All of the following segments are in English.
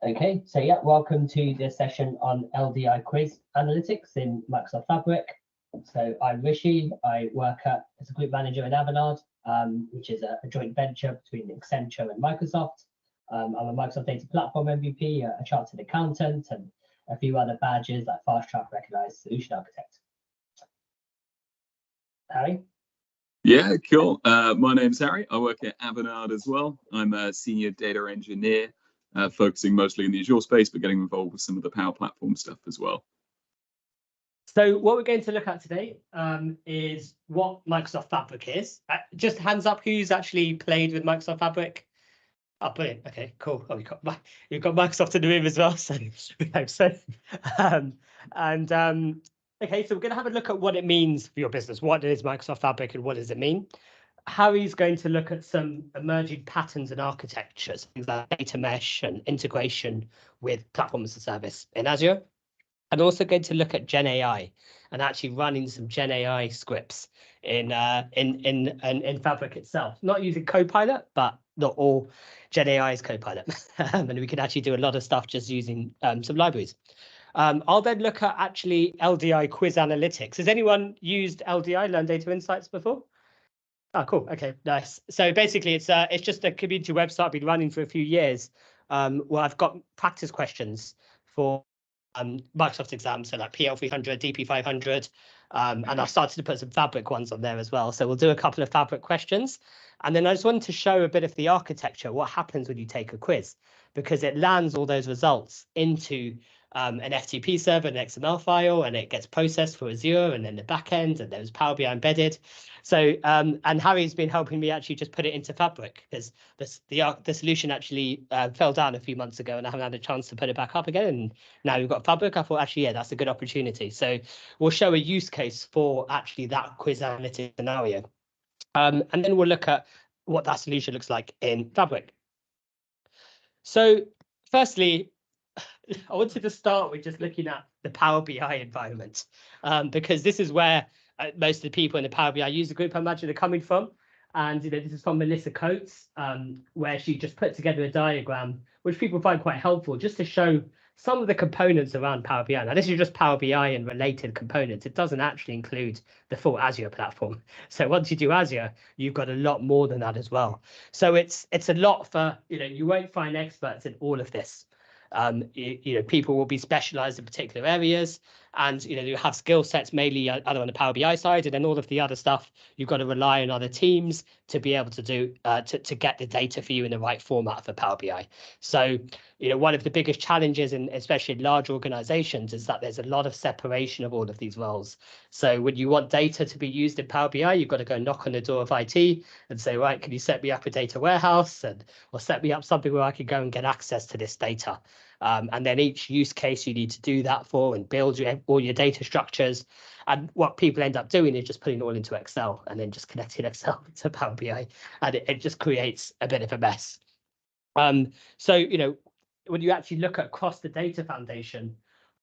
Okay, so yeah, welcome to this session on LDI quiz analytics in Microsoft Fabric. So I'm Rishi. I work as a group manager in Avanade, which is a joint venture between Accenture and Microsoft. I'm a Microsoft Data Platform MVP, a chartered accountant, and a few other badges like Fast Track Recognized Solution Architect. Harry? Yeah, cool. My name's Harry. I work at Avanade as well. I'm a senior data engineer, focusing mostly in the Azure space, but getting involved with some of the Power Platform stuff as well. So what we're going to look at today is what Microsoft Fabric is. Just hands up, who's actually played with Microsoft Fabric? Oh, brilliant. Okay, cool. Oh, you've got Microsoft in the room as well, so we hope so. Okay, so we're going to have a look at what it means for your business. What is Microsoft Fabric and what does it mean? Harry's going to look at some emerging patterns and architectures, things like data mesh and integration with platform as a service in Azure. And also going to look at Gen AI and actually running some Gen AI scripts in Fabric itself. Not using Copilot, but not all Gen AI is Copilot. And we can actually do a lot of stuff just using some libraries. I'll then look at actually LDI quiz analytics. Has anyone used LDI, Learn Data Insights, before? Oh, cool. Okay, nice. So basically, it's just a community website I've been running for a few years. Where I've got practice questions for Microsoft exams, so like PL300, DP500, and I've started to put some Fabric ones on there as well. So we'll do a couple of Fabric questions. And then I just wanted to show a bit of the architecture, what happens when you take a quiz, because it lands all those results into an FTP server, an XML file, and it gets processed for Azure and then the back end, and there's Power BI embedded. So, and Harry's been helping me actually just put it into Fabric, because the solution actually fell down a few months ago and I haven't had a chance to put it back up again. And now we've got Fabric. I thought, actually, yeah, that's a good opportunity. So we'll show a use case for actually that quiz analytics scenario. And then we'll look at what that solution looks like in Fabric. So firstly, I wanted to start with just looking at the Power BI environment, because this is where most of the people in the Power BI user group, I imagine, are coming from. And this is from Melissa Coates, where she just put together a diagram, which people find quite helpful, just to show some of the components around Power BI. Now, this is just Power BI and related components. It doesn't actually include the full Azure platform. So once you do Azure, you've got a lot more than that as well. So it's a lot for, you won't find experts in all of this. People will be specialized in particular areas, and you have skill sets mainly either on the Power BI side, and then all of the other stuff you've got to rely on other teams to be able to do to get the data for you in the right format for Power BI. So one of the biggest challenges, especially in large organizations, is that there's a lot of separation of all of these roles. So when you want data to be used in Power BI, you've got to go knock on the door of IT and say, right, can you set me up a data warehouse, or set me up something where I can go and get access to this data. And then each use case you need to do that for and build all your data structures. And what people end up doing is just putting it all into Excel and then just connecting Excel to Power BI. And it just creates a bit of a mess. So, when you actually look at across the data foundation,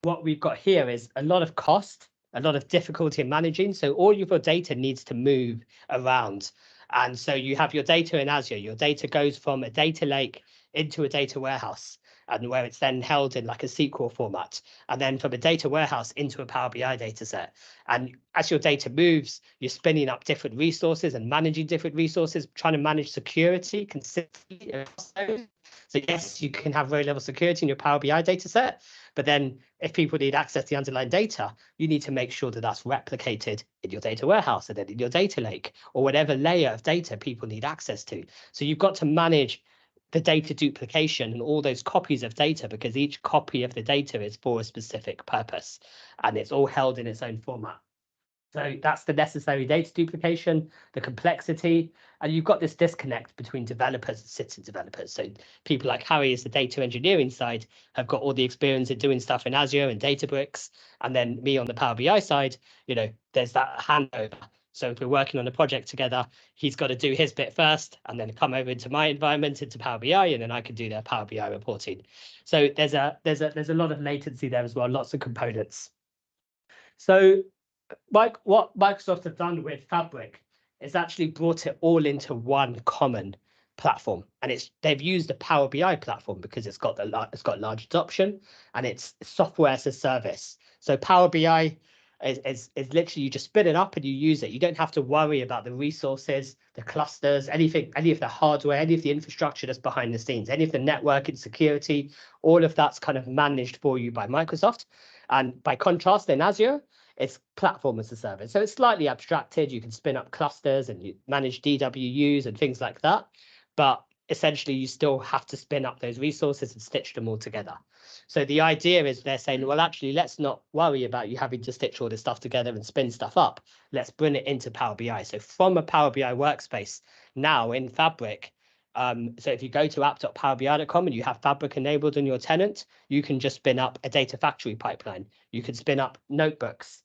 what we've got here is a lot of cost, a lot of difficulty in managing. So all of your data needs to move around. And so you have your data in Azure. Your data goes from a data lake into a data warehouse, and where it's then held in like a SQL format, and then from a data warehouse into a Power BI data set. And as your data moves, you're spinning up different resources and managing different resources, trying to manage security consistently across those. So yes, you can have very level security in your Power BI data set, but then if people need access to the underlying data, you need to make sure that that's replicated in your data warehouse and then in your data lake, or whatever layer of data people need access to. So you've got to manage the data duplication and all those copies of data, because each copy of the data is for a specific purpose and it's all held in its own format. So that's the necessary data duplication, the complexity, and you've got this disconnect between developers and citizen developers. So people like Harry is the data engineering side, have got all the experience in doing stuff in Azure and Databricks, and then me on the Power BI side, there's that handover. So if we're working on a project together, he's got to do his bit first and then come over into my environment, into Power BI, and then I can do their Power BI reporting. So there's a lot of latency there as well, lots of components. So what Microsoft have done with Fabric is actually brought it all into one common platform, and they've used the Power BI platform because it's got large adoption, and it's software as a service. So Power BI is literally, you just spin it up and you use it. You don't have to worry about the resources, the clusters, anything, any of the hardware, any of the infrastructure that's behind the scenes, any of the networking, security, all of that's kind of managed for you by Microsoft. And by contrast, in Azure, it's platform as a service. So it's slightly abstracted. You can spin up clusters and you manage DWUs and things like that. But essentially, you still have to spin up those resources and stitch them all together. So the idea is they're saying, well, actually, let's not worry about you having to stitch all this stuff together and spin stuff up. Let's bring it into Power BI. So from a Power BI workspace now in Fabric, so if you go to app.powerbi.com and you have Fabric enabled on your tenant, you can just spin up a data factory pipeline. You can spin up notebooks.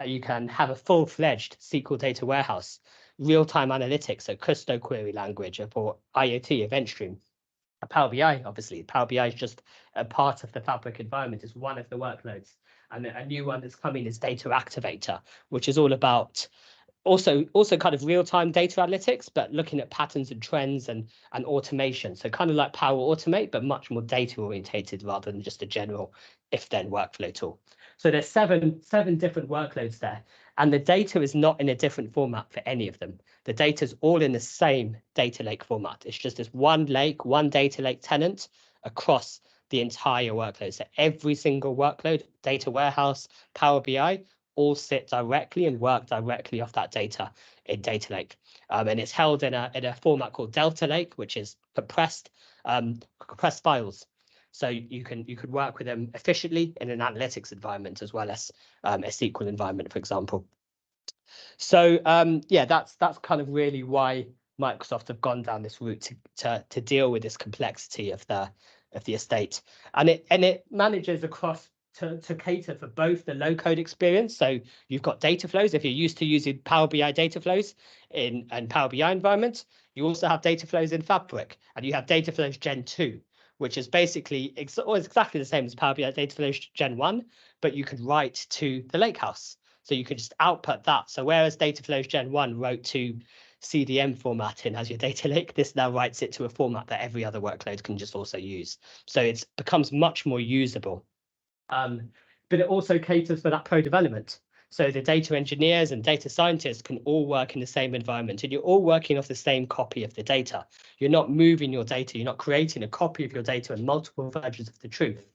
You can have a full-fledged SQL data warehouse, real-time analytics, so Custo query language for IoT event stream. Power BI, obviously, Power BI is just a part of the Fabric environment. It's one of the workloads. And a new one that's coming is Data Activator, which is all about also kind of real-time data analytics, but looking at patterns and trends and automation. So kind of like Power Automate, but much more data orientated rather than just a general if-then workflow tool. So there's seven different workloads there, and the data is not in a different format for any of them. The data is all in the same data lake format. It's just this one lake, one data lake tenant across the entire workload. So every single workload, data warehouse, Power BI, all sit directly and work directly off that data in Data Lake. And it's held in a format called Delta Lake, which is compressed files. So you could work with them efficiently in an analytics environment as well as a SQL environment, for example. So yeah, that's kind of really why Microsoft have gone down this route to deal with this complexity of the estate, and it manages across to cater for both the low code experience. So you've got data flows. If you're used to using Power BI data flows in Power BI environment, you also have data flows in Fabric, and you have data flows Gen 2, which is basically exactly the same as Power BI data flows Gen 1, but you could write to the lakehouse. So you could just output that. So whereas data flows Gen 1 wrote to CDM formatting as your data lake, this now writes it to a format that every other workload can just also use. So it becomes much more usable. But it also caters for that pro development. So the data engineers and data scientists can all work in the same environment, and you're all working off the same copy of the data. You're not moving your data. You're not creating a copy of your data and multiple versions of the truth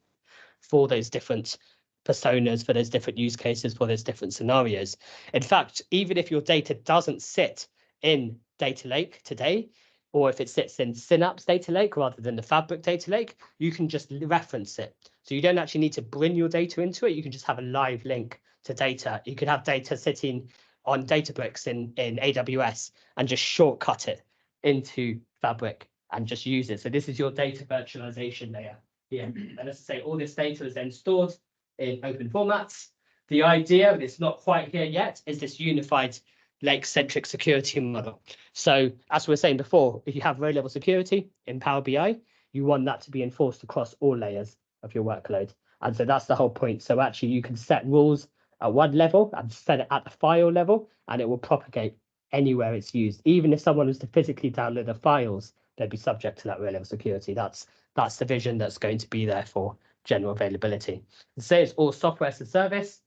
for those different personas, for those different use cases, for those different scenarios. In fact, even if your data doesn't sit in Data Lake today, or if it sits in Synapse Data Lake rather than the Fabric Data Lake, you can just reference it. So you don't actually need to bring your data into it. You can just have a live link to data. You could have data sitting on Databricks in AWS and just shortcut it into Fabric and just use it. So this is your data virtualization layer here. And as I say, all this data is then stored in open formats. The idea, and it's not quite here yet, is this unified lake-centric security model. So as we were saying before, if you have row-level security in Power BI, you want that to be enforced across all layers of your workload. And so that's the whole point. So actually you can set rules at one level and set it at the file level, and it will propagate anywhere it's used. Even if someone was to physically download the files, they'd be subject to that row-level security. That's the vision that's going to be there for general availability. So it's all software as a service,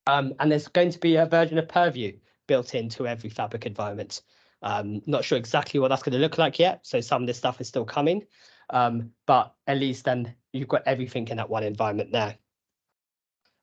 and there's going to be a version of Purview built into every Fabric environment. Not sure exactly what that's going to look like yet, so some of this stuff is still coming, but at least then you've got everything in that one environment there.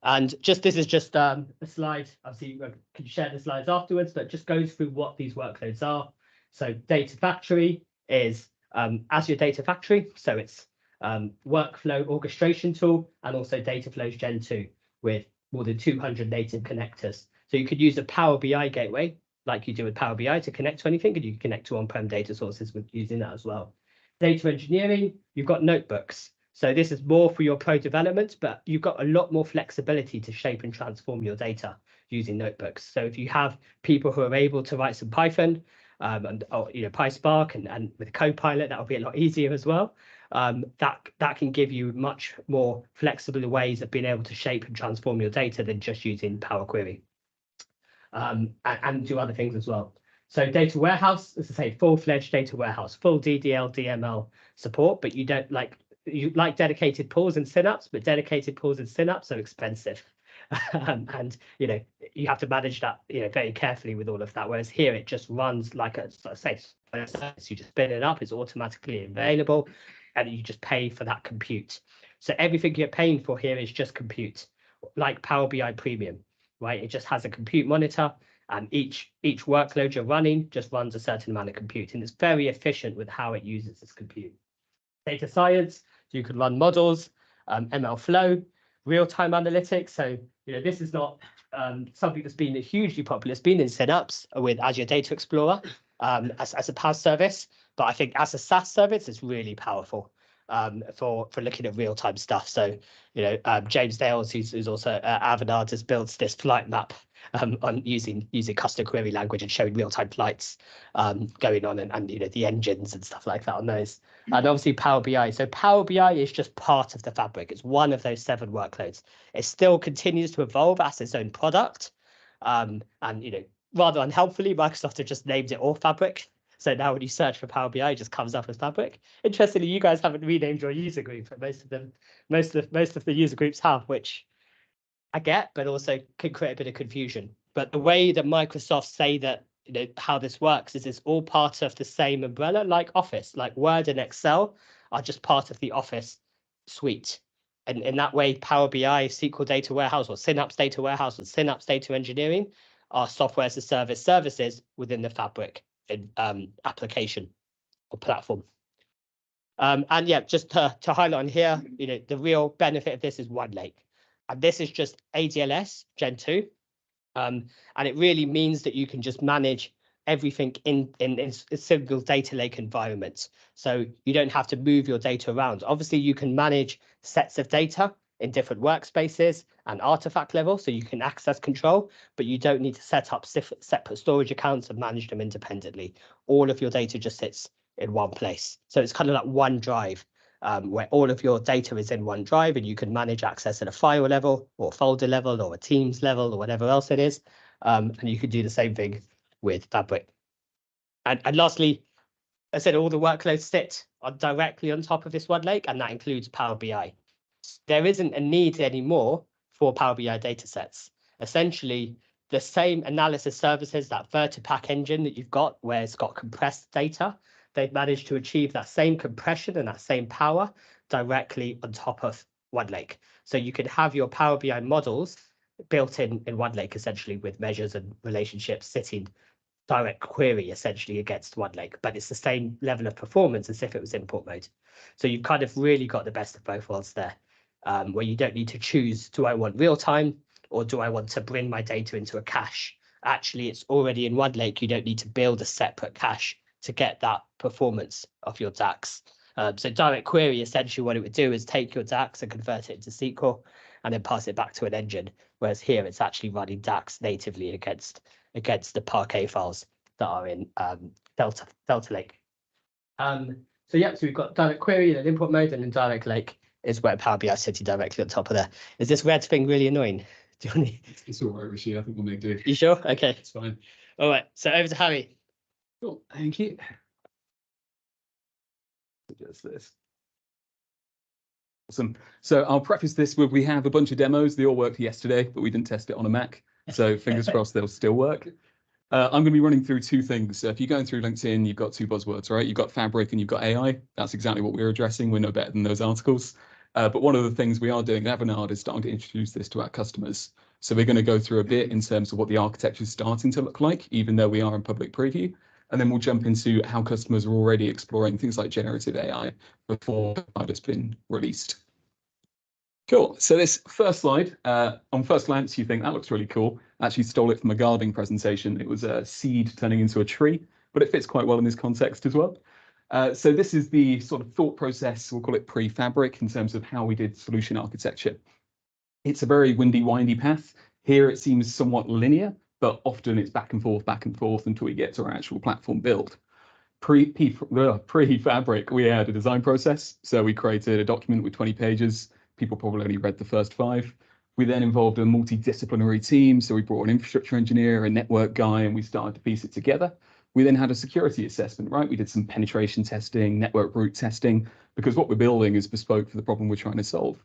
And this is just a slide. Obviously, you can share the slides afterwards, but just goes through what these workloads are. So Data Factory is Azure Data Factory, so it's workflow orchestration tool, and also Data Flows Gen 2 with more than 200 native connectors. So you could use a Power BI gateway like you do with Power BI to connect to anything, and you can connect to on-prem data sources with using that as well. Data engineering, you've got notebooks. So this is more for your pro development, but you've got a lot more flexibility to shape and transform your data using notebooks. So if you have people who are able to write some Python and PySpark and with Copilot, that'll be a lot easier as well. That can give you much more flexible ways of being able to shape and transform your data than just using Power Query, and do other things as well. So data warehouse, as I say, full-fledged data warehouse, full DDL, DML support, but you like dedicated pools and synapse, but dedicated pools and synapse are expensive. And you have to manage that very carefully with all of that. Whereas here it just runs like a service. You just spin it up, it's automatically available, and you just pay for that compute. So everything you're paying for here is just compute, like Power BI Premium, right? It just has a compute monitor, and each workload you're running just runs a certain amount of compute, and it's very efficient with how it uses this compute. Data science, you can run models, ML flow, real-time analytics. So this is not something that's been hugely popular. It's been in Synapse with Azure Data Explorer as a PaaS service, but I think as a SaaS service, it's really powerful for looking at real-time stuff. So James Dales, who's also Avanade, has built this flight map on using custom query language and showing real-time flights going on, and the engines and stuff like that on those. And obviously Power BI. So Power BI is just part of the fabric. It's one of those 7 workloads. It still continues to evolve as its own product. And rather unhelpfully, Microsoft have just named it all Fabric. So now when you search for Power BI, it just comes up as Fabric. Interestingly, you guys haven't renamed your user group, but most of the user groups have, which I get, but also can create a bit of confusion. But the way that Microsoft say that how this works is it's all part of the same umbrella, like Office, like Word and Excel are just part of the Office suite. And in that way, Power BI, SQL Data Warehouse, or Synapse Data Warehouse, and Synapse Data Engineering are software as a service services within the Fabric application or platform. And yeah, just to highlight on here, the real benefit of this is OneLake. And this is just ADLS Gen 2. And it really means that you can just manage everything in a single data lake environment. So you don't have to move your data around. Obviously, you can manage sets of data in different workspaces and artifact level, so you can access control, but you don't need to set up separate storage accounts and manage them independently. All of your data just sits in one place. So it's kind of like OneDrive, where all of your data is in OneDrive, and you can manage access at a file level or folder level or a Teams level or whatever else it is. And you can do the same thing with Fabric. And lastly, I said all the workloads sit directly on top of this OneLake, and that includes Power BI. There isn't a need anymore for Power BI datasets. Essentially, the same analysis services, that Vertipack engine that you've got, where it's got compressed data, they've managed to achieve that same compression and that same power directly on top of OneLake. So you can have your Power BI models built in OneLake, essentially, with measures and relationships sitting direct query essentially against OneLake, but it's the same level of performance as if it was import mode. So you've kind of really got the best of both worlds there, where you don't need to choose, do I want real time or do I want to bring my data into a cache? Actually, it's already in OneLake. You don't need to build a separate cache to get that performance of your DAX. So direct query, essentially what it would do is take your DAX and convert it into SQL and then pass it back to an engine. Whereas here it's actually running DAX natively against the Parquet files that are in Delta Lake. So yeah, so we've got direct query in import mode, and then direct lake is where Power BI is sitting directly on top of there. Is this red thing really annoying? Do you want to... It's all right, Rishi. I think we'll make do. You sure? Okay. It's fine. All right. So over to Harry. Cool. Thank you. Just this. Awesome. So I'll preface this with, we have a bunch of demos. They all worked yesterday, but we didn't test it on a Mac. So fingers crossed they'll still work. I'm going to be running through 2 things. So if you're going through LinkedIn, you've got 2 buzzwords, right? You've got Fabric and you've got AI. That's exactly what we're addressing. We're no better than those articles. But one of the things we are doing at Avanade is starting to introduce this to our customers. So we're going to go through a bit in terms of what the architecture is starting to look like, even though we are in public preview. And then we'll jump into how customers are already exploring things like generative AI before it's been released. Cool. So this first slide, on first glance, you think that looks really cool. I actually stole it from a gardening presentation. It was a seed turning into a tree, but it fits quite well in this context as well. So this is the sort of thought process, we'll call it pre-Fabric, in terms of how we did solution architecture. It's a very windy path. Here it seems somewhat linear, but often it's back and forth until we get to our actual platform build. Pre-Fabric, we had a design process. So we created a document with 20 pages. People probably only read the first 5. We then involved a multidisciplinary team. So we brought an infrastructure engineer, a network guy, and we started to piece it together. We then had a security assessment, right? We did some penetration testing, network root testing, because what we're building is bespoke for the problem we're trying to solve.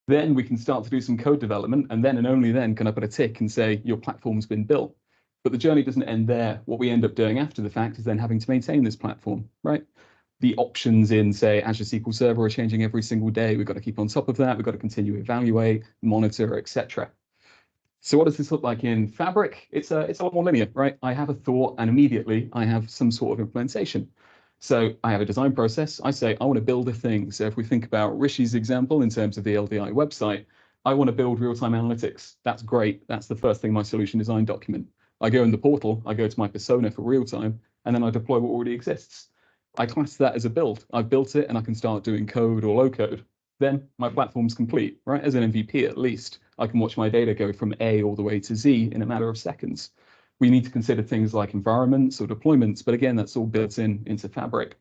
Then we can start to do some code development, and then and only then can I put a tick and say your platform's been built. But the journey doesn't end there. What we end up doing after the fact is then having to maintain this platform, right? The options in, say, Azure SQL Server are changing every single day. We've got to keep on top of that. We've got to continue to evaluate, monitor, etc. So what does this look like in Fabric? It's a lot more linear, right? I have a thought and immediately I have some sort of implementation. So I have a design process. I say, I want to build a thing. So if we think about Rishi's example in terms of the LDI website, I want to build real-time analytics. That's great. That's the first thing my solution design document. I go in the portal, I go to my persona for real-time, and then I deploy what already exists. I class that as a build. I've built it and I can start doing code or low code. Then my platform's complete, right? As an MVP, at least, I can watch my data go from A all the way to Z in a matter of seconds. We need to consider things like environments or deployments, but again, that's all built into Fabric.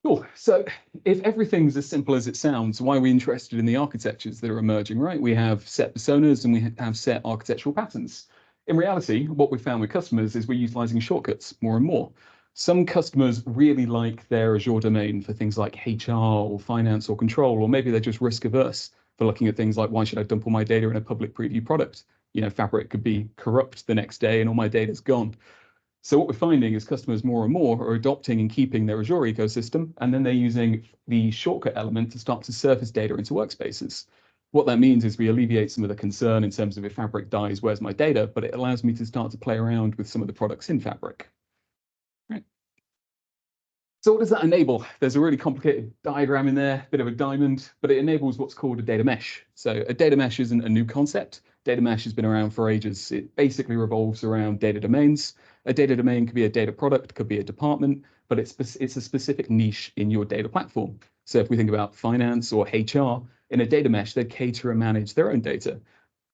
Cool. So if everything's as simple as it sounds, why are we interested in the architectures that are emerging, right? We have set personas and we have set architectural patterns. In reality, what we found with customers is we're utilizing shortcuts more and more. Some customers really like their Azure domain for things like HR or finance or control, or maybe they're just risk averse for looking at things like, why should I dump all my data in a public preview product? You know, Fabric could be corrupt the next day and all my data's gone. So what we're finding is customers more and more are adopting and keeping their Azure ecosystem, and then they're using the shortcut element to start to surface data into workspaces. What that means is we alleviate some of the concern in terms of if Fabric dies, where's my data? But it allows me to start to play around with some of the products in Fabric. Right. So what does that enable? There's a really complicated diagram in there, bit of a diamond, but it enables what's called a data mesh. So a data mesh isn't a new concept. Data mesh has been around for ages. It basically revolves around data domains. A data domain could be a data product, could be a department, but it's a specific niche in your data platform. So if we think about finance or HR, in a data mesh, they cater and manage their own data.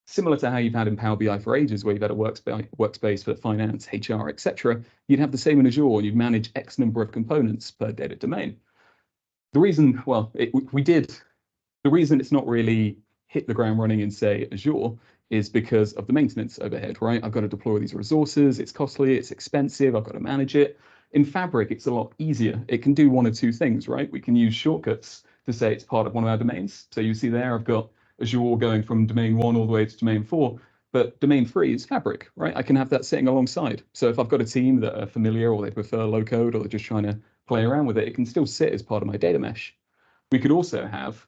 Similar to how you've had in Power BI for ages, where you've had a workspace for finance, HR, etc., you'd have the same in Azure, and you'd manage X number of components per data domain. The reason, well, the reason it's not really hit the ground running in, say, Azure is because of the maintenance overhead, right? I've got to deploy these resources, it's costly, it's expensive, I've got to manage it. In Fabric, it's a lot easier. It can do one or two things, right? We can use shortcuts to say it's part of one of our domains. So you see there, I've got Azure going from domain 1 all the way to domain 4, but domain 3 is Fabric, right? I can have that sitting alongside. So if I've got a team that are familiar or they prefer low code or they're just trying to play around with it, it can still sit as part of my data mesh. We could also have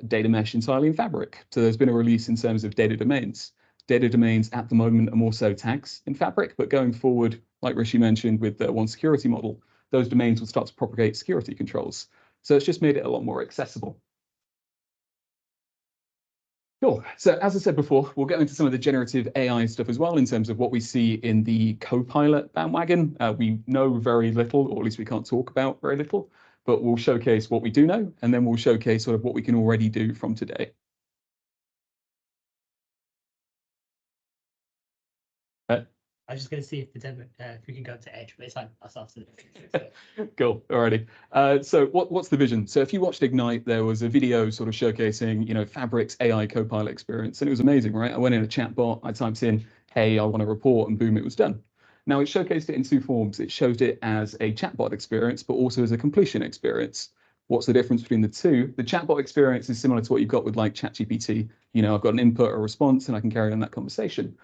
data mesh entirely in Fabric. So there's been a release in terms of data domains. Data domains at the moment are more so tags in Fabric, but going forward, like Rishi mentioned with the one security model, those domains will start to propagate security controls. So it's just made it a lot more accessible. Cool. So as I said before, we'll get into some of the generative AI stuff as well in terms of what we see in the Copilot bandwagon. We know very little, or at least we can't talk about very little, but we'll showcase what we do know, and then we'll showcase sort of what we can already do from today. I was just going to see if the demo, if we can go to Edge, but it's fine. I'll start to. Cool. Alrighty. So what's the vision? So if you watched Ignite, there was a video sort of showcasing, you know, Fabric's AI Copilot experience, and it was amazing, right? I went in a chatbot, I typed in, hey, I want a report, and boom, it was done. Now it showcased it in two forms. It showed it as a chatbot experience, but also as a completion experience. What's the difference between the two? The chatbot experience is similar to what you've got with like ChatGPT. You know, I've got an input or a response, and I can carry on that conversation.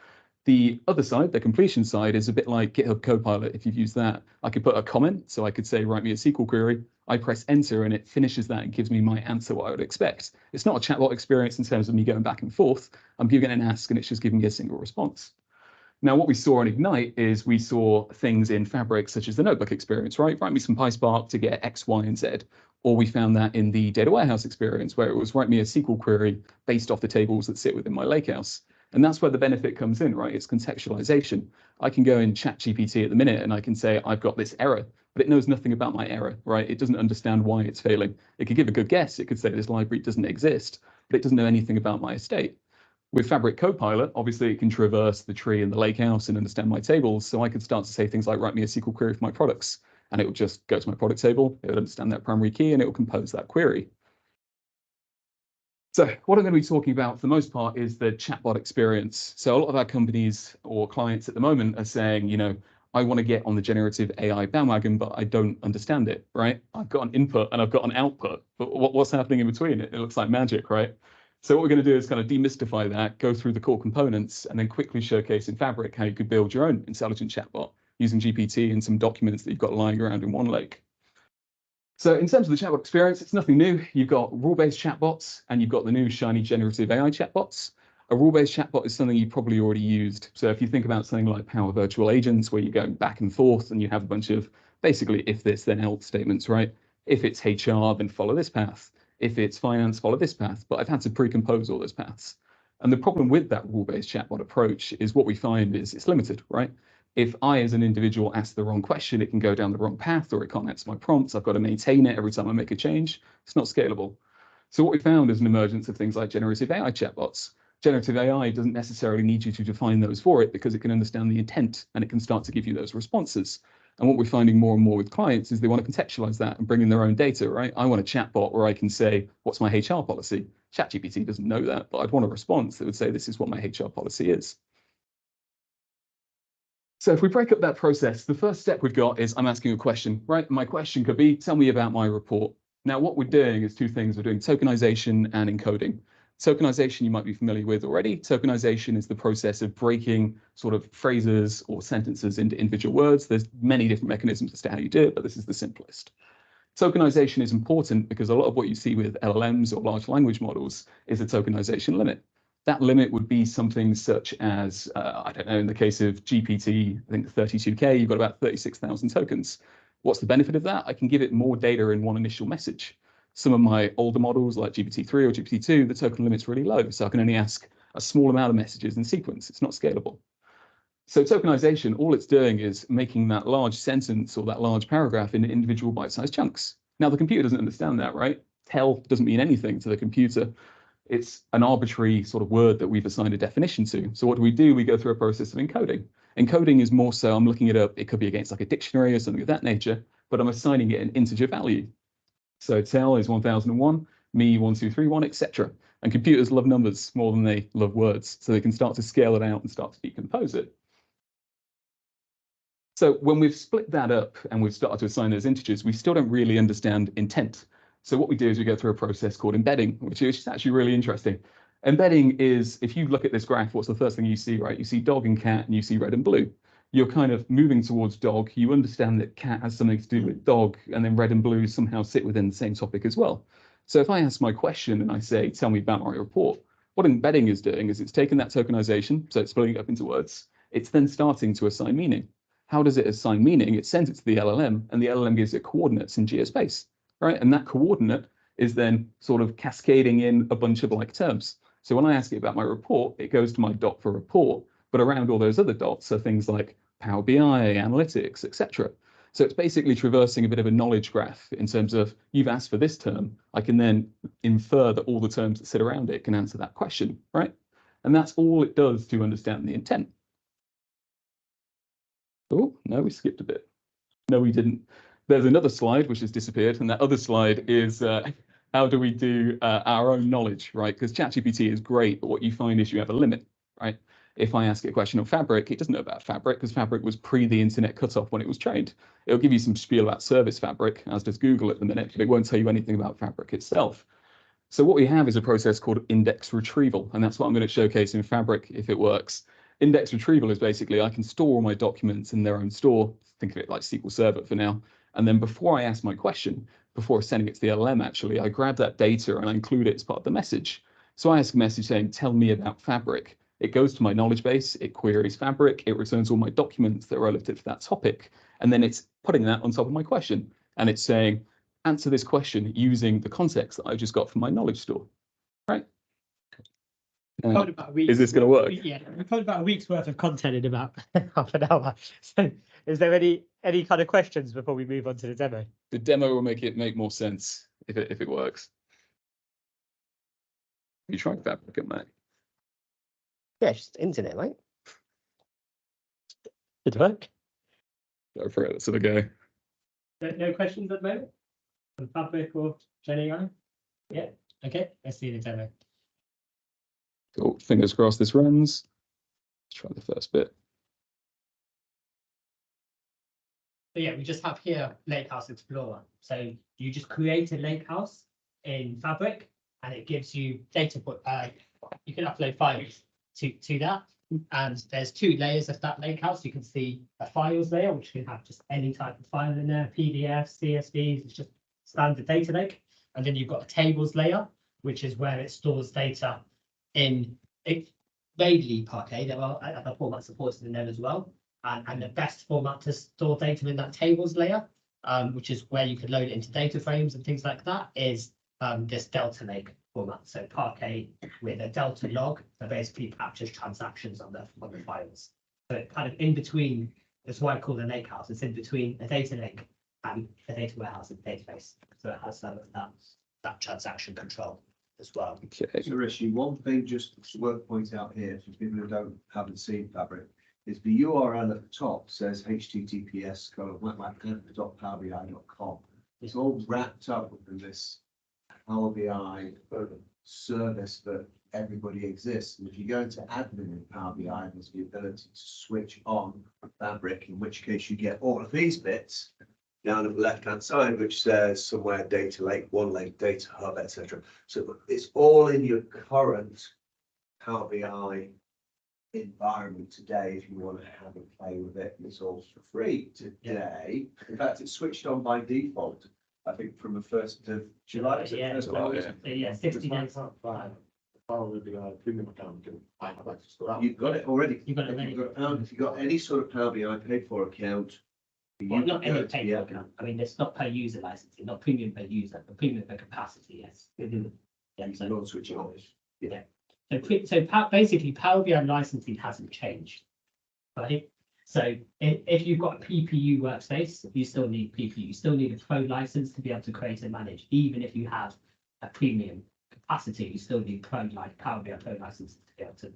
The other side, the completion side, is a bit like GitHub Copilot. If you've used that, I could put a comment. So I could say, write me a SQL query. I press enter and it finishes that and gives me my answer, what I would expect. It's not a chatbot experience in terms of me going back and forth. I'm giving it an ask and it's just giving me a single response. Now, what we saw in Ignite is we saw things in Fabric, such as the notebook experience, right? Write me some PySpark to get X, Y, and Z. Or we found that in the data warehouse experience, where it was write me a SQL query based off the tables that sit within my lakehouse. And that's where the benefit comes in, right? It's contextualization. I can go in ChatGPT at the minute and I can say, I've got this error, but it knows nothing about my error, right? It doesn't understand why it's failing. It could give a good guess. It could say this library doesn't exist, but it doesn't know anything about my estate. With Fabric Copilot, obviously it can traverse the tree and the lakehouse and understand my tables. So I could start to say things like, write me a SQL query for my products. And it will just go to my product table. It will understand that primary key and it will compose that query. So what I'm going to be talking about for the most part is the chatbot experience. So a lot of our companies or clients at the moment are saying, you know, I want to get on the generative AI bandwagon, but I don't understand it, right? I've got an input and I've got an output, but what's happening in between? It looks like magic, right? So what we're going to do is kind of demystify that, go through the core components, and then quickly showcase in Fabric how you could build your own intelligent chatbot using GPT and some documents that you've got lying around in one lake. So in terms of the chatbot experience, it's nothing new. You've got rule-based chatbots and you've got the new shiny generative AI chatbots. A rule-based chatbot is something you probably already used. So if you think about something like Power Virtual Agents, where you're going back and forth and you have a bunch of basically if this, then else statements, right? If it's HR, then follow this path. If it's finance, follow this path. But I've had to pre-compose all those paths. And the problem with that rule-based chatbot approach is what we find is it's limited, right? If I, as an individual, ask the wrong question, it can go down the wrong path, or it can't answer my prompts. I've got to maintain it every time I make a change. It's not scalable. So what we found is an emergence of things like generative AI chatbots. Generative AI doesn't necessarily need you to define those for it because it can understand the intent and it can start to give you those responses. And what we're finding more and more with clients is they want to contextualize that and bring in their own data, right? I want a chatbot where I can say, what's my HR policy? ChatGPT doesn't know that, but I'd want a response that would say, this is what my HR policy is. So if we break up that process, the first step we've got is I'm asking a question, right? My question could be, tell me about my report. Now, what we're doing is two things. We're doing tokenization and encoding. Tokenization you might be familiar with already. Tokenization is the process of breaking sort of phrases or sentences into individual words. There's many different mechanisms as to how you do it, but this is the simplest. Tokenization is important because a lot of what you see with LLMs or large language models is a tokenization limit. That limit would be something such as, I don't know, in the case of GPT, I think 32K, you've got about 36,000 tokens. What's the benefit of that? I can give it more data in one initial message. Some of my older models like GPT-3 or GPT-2, the token limit's really low, so I can only ask a small amount of messages in sequence. It's not scalable. So tokenization, all it's doing is making that large sentence or that large paragraph into individual bite-sized chunks. Now, the computer doesn't understand that, right? Tell doesn't mean anything to the computer. It's an arbitrary sort of word that we've assigned a definition to. So what do? We go through a process of encoding. Encoding is more so I'm looking it up. It could be against like a dictionary or something of that nature, but I'm assigning it an integer value. So tell is 1001, me 1231, etc. And computers love numbers more than they love words. So they can start to scale it out and start to decompose it. So when we've split that up and we've started to assign those integers, we still don't really understand intent. So what we do is we go through a process called embedding, which is actually really interesting. Embedding is, if you look at this graph, what's the first thing you see, right? You see dog and cat and you see red and blue. You're kind of moving towards dog. You understand that cat has something to do with dog, and then red and blue somehow sit within the same topic as well. So if I ask my question and I say, tell me about my report, what embedding is doing is it's taking that tokenization, so it's splitting it up into words. It's then starting to assign meaning. How does it assign meaning? It sends it to the LLM, and the LLM gives it coordinates in geospace, right? And that coordinate is then sort of cascading in a bunch of like terms. So when I ask it about my report, it goes to my dot for report, but around all those other dots are things like Power BI, analytics, etc. So it's basically traversing a bit of a knowledge graph in terms of you've asked for this term, I can then infer that all the terms that sit around it can answer that question, right? And that's all it does to understand the intent. Oh, no, we skipped a bit. No, we didn't. There's another slide which has disappeared, and that other slide is how do we do our own knowledge, right? Because ChatGPT is great, but what you find is you have a limit, right? If I ask it a question on Fabric, it doesn't know about Fabric because Fabric was pre the internet cutoff when it was trained. It'll give you some spiel about service Fabric, as does Google at the minute, but it won't tell you anything about Fabric itself. So what we have is a process called index retrieval, and that's what I'm going to showcase in Fabric if it works. Index retrieval is basically I can store all my documents in their own store. Think of it like SQL Server for now. And then before I ask my question, before sending it to the LLM, actually, I grab that data and I include it as part of the message. So I ask a message saying, tell me about Fabric. It goes to my knowledge base, it queries Fabric, it returns all my documents that are relative to that topic. And then it's putting that on top of my question. And it's saying, answer this question using the context that I just got from my knowledge store, right? Is this going to work? Yeah, we put about a week's worth of content in about half an hour. So is there any kind of questions before we move on to the demo? The demo will make more sense if it works. You try Fabric at Mac. Yeah, just internet, right? Did it work? Go for it. Let's have a go. No questions at the moment on Fabric or Gen AI? Yeah. Okay. Let's see the demo. Cool. Fingers crossed this runs. Let's try the first bit. So yeah, we just have here Lakehouse Explorer. So you just create a lakehouse in Fabric, and it gives you data. You can upload files to that, and there's two layers of that lakehouse. You can see a files layer, which can have just any type of file in there, PDFs, CSVs. It's just standard data lake, and then you've got a tables layer, which is where it stores data in it. Mainly Parquet. There are other formats supported in there as well. And the best format to store data in that tables layer, which is where you can load it into data frames and things like that, is this Delta Lake format. So Parquet with a Delta log that basically captures transactions on the files. So it kind of in between, that's why I call it a lake house. It's in between a data lake and a data warehouse and database. So it has some of that transaction control as well. Okay. So Rishi, one thing just worth pointing out here for people who haven't seen Fabric is the URL at the top says https://webmac.powerbi.com. It's all wrapped up within this Power BI service that everybody exists. And if you go into admin in Power BI, there's the ability to switch on Fabric, in which case you get all of these bits down at the left-hand side, which says somewhere data lake, one lake, data hub, etc. So it's all in your current Power BI environment today. If you want to have a play with it, it's all for free today. In fact, it's switched on by default, I think, from the 1st of July. Yeah, 60 days. Premium account. You've got it already. You've got it already. If you've got any sort of Power BI paid for account, Well, you not can go any to paid the account. I mean, it's not per user licensing, not premium per user, but premium per capacity, yes. Yeah, You so, can not switch it on. basically Power BI licensing hasn't changed, right? So if you've got a PPU workspace, you still need PPU. You still need a pro license to be able to create and manage. Even if you have a premium capacity, you still need Power BI Pro licenses to be able to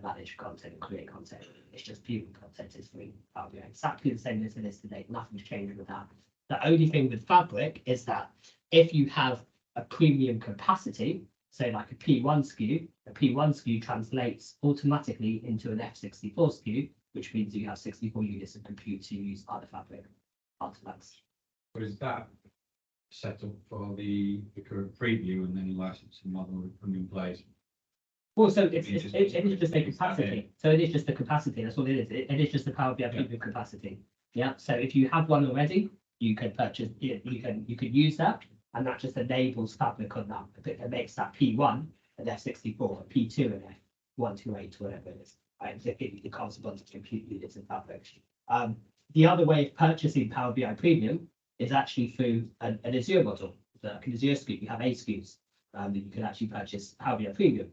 manage content and create content. It's just premium content is free. Power BI exactly the same as it is today. Nothing's changed with that. The only thing with Fabric is that if you have a premium capacity, so like a P1 SKU, a P1 SKU translates automatically into an F64 SKU, which means you have 64 units of compute to use other Fabric artifacts. But is that set up for the current preview and then licensing model come in place? Well, so it is just a capacity. So it is just the capacity. That's what it is. It is just the Power BI premium capacity. Yeah. So if you have one already, you can purchase. You can use that, and that just enables Fabric on that. It makes that P1 an F64, a P2 an F128, whatever it is. Right? It corresponds to compute units in Fabric. The other way of purchasing Power BI Premium is actually through an Azure model. So like an Azure SKU, you have A SKUs that you can actually purchase Power BI Premium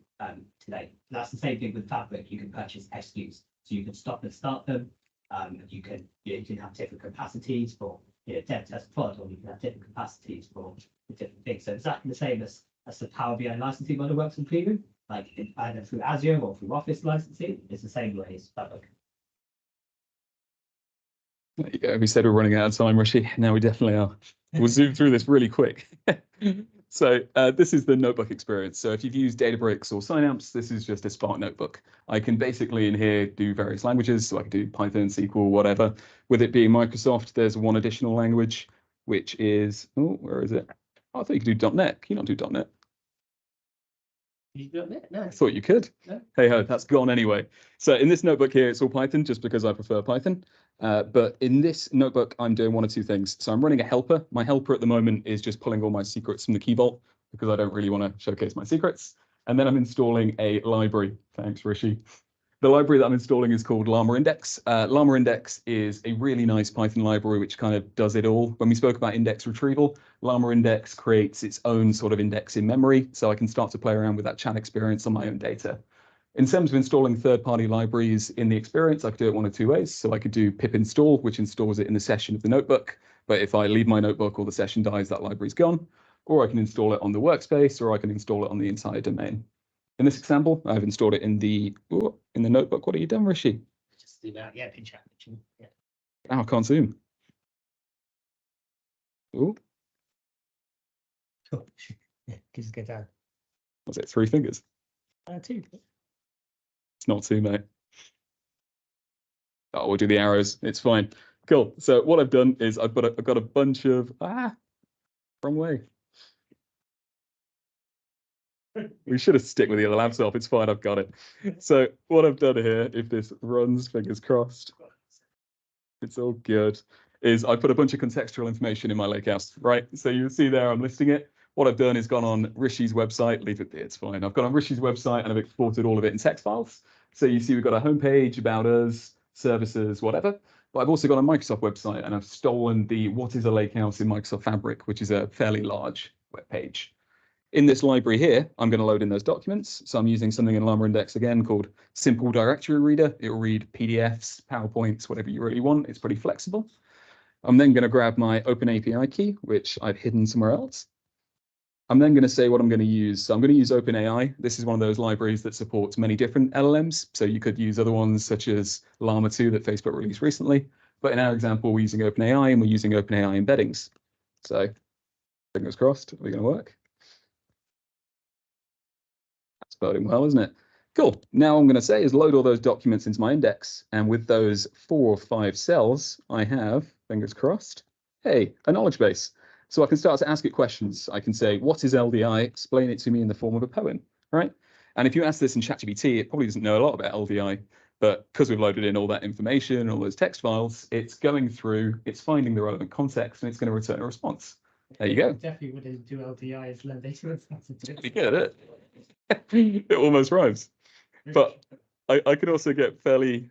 today. And that's the same thing with Fabric. You can purchase F SKUs, so you can stop and start them. You can have different capacities for dev test prod, or you can have different capacities for different things. So exactly the same as the Power BI licensing model works in Premium, like either through Azure or through Office licensing. It's the same way as Fabric. There you go. We said we're running out of time, Rishi. Now we definitely are. We'll zoom through this really quick. So this is the notebook experience. So if you've used Databricks or Synapse, this is just a Spark notebook. I can basically in here do various languages. So I can do Python, SQL, whatever. With it being Microsoft, there's one additional language, which is, oh, where is it? Oh, I thought you could do .NET. Can you not do .NET? You got it? No. I thought you could. No. Hey ho, that's gone anyway. So in this notebook here, it's all Python just because I prefer Python. But in this notebook, I'm doing one or two things. So I'm running a helper. My helper at the moment is just pulling all my secrets from the key vault because I don't really want to showcase my secrets. And then I'm installing a library. Thanks, Rishi. The library that I'm installing is called Llama Index. Llama Index is a really nice Python library which kind of does it all. When we spoke about index retrieval, Llama Index creates its own sort of index in memory, so I can start to play around with that chat experience on my own data. In terms of installing third-party libraries in the experience, I could do it one of two ways. So I could do pip install, which installs it in the session of the notebook. But if I leave my notebook or the session dies, that library's gone. Or I can install it on the workspace, or I can install it on the entire domain. In this example, I've installed it in the notebook. What have you done, Rishi? Just do that. Yeah, pinch out. Yeah. Oh, I can't zoom. Oh, Cool. Yeah, just go down. was it 3 fingers? 2. It's not too, mate. Oh, we'll do the arrows. It's fine. Cool. So what I've done is I've got a bunch of wrong way. We should have stick with the other laptop. It's fine. I've got it. So what I've done here, if this runs, fingers crossed, it's all good, is I put a bunch of contextual information in my lakehouse, right? So you'll see there, I'm listing it. What I've done is gone on Rishi's website, leave it there, it's fine. I've gone on Rishi's website and I've exported all of it in text files. So you see we've got a homepage, about us, services, whatever. But I've also got a Microsoft website and I've stolen the what is a lakehouse in Microsoft Fabric, which is a fairly large web page. In this library here, I'm going to load in those documents. So I'm using something in Llama Index again called Simple Directory Reader. It will read PDFs, PowerPoints, whatever you really want. It's pretty flexible. I'm then going to grab my Open API key, which I've hidden somewhere else. I'm then going to say what I'm going to use. So I'm going to use OpenAI. This is one of those libraries that supports many different LLMs. So you could use other ones such as Llama 2 that Facebook released recently. But in our example, we're using OpenAI and we're using OpenAI embeddings. So fingers crossed, are we going to work? That's boding well, isn't it? Cool. Now I'm going to say is load all those documents into my index. And with those 4 or 5 cells, I have, fingers crossed, hey, a knowledge base. So I can start to ask it questions. I can say, what is LDI? Explain it to me in the form of a poem, right? And if you ask this in ChatGPT, it probably doesn't know a lot about LDI, but because we've loaded in all that information, all those text files, it's going through, it's finding the relevant context, and it's going to return a response. There you go. Definitely wouldn't do LDI as low data responsibility. Pretty good, isn't it? It almost rhymes. But I can also get fairly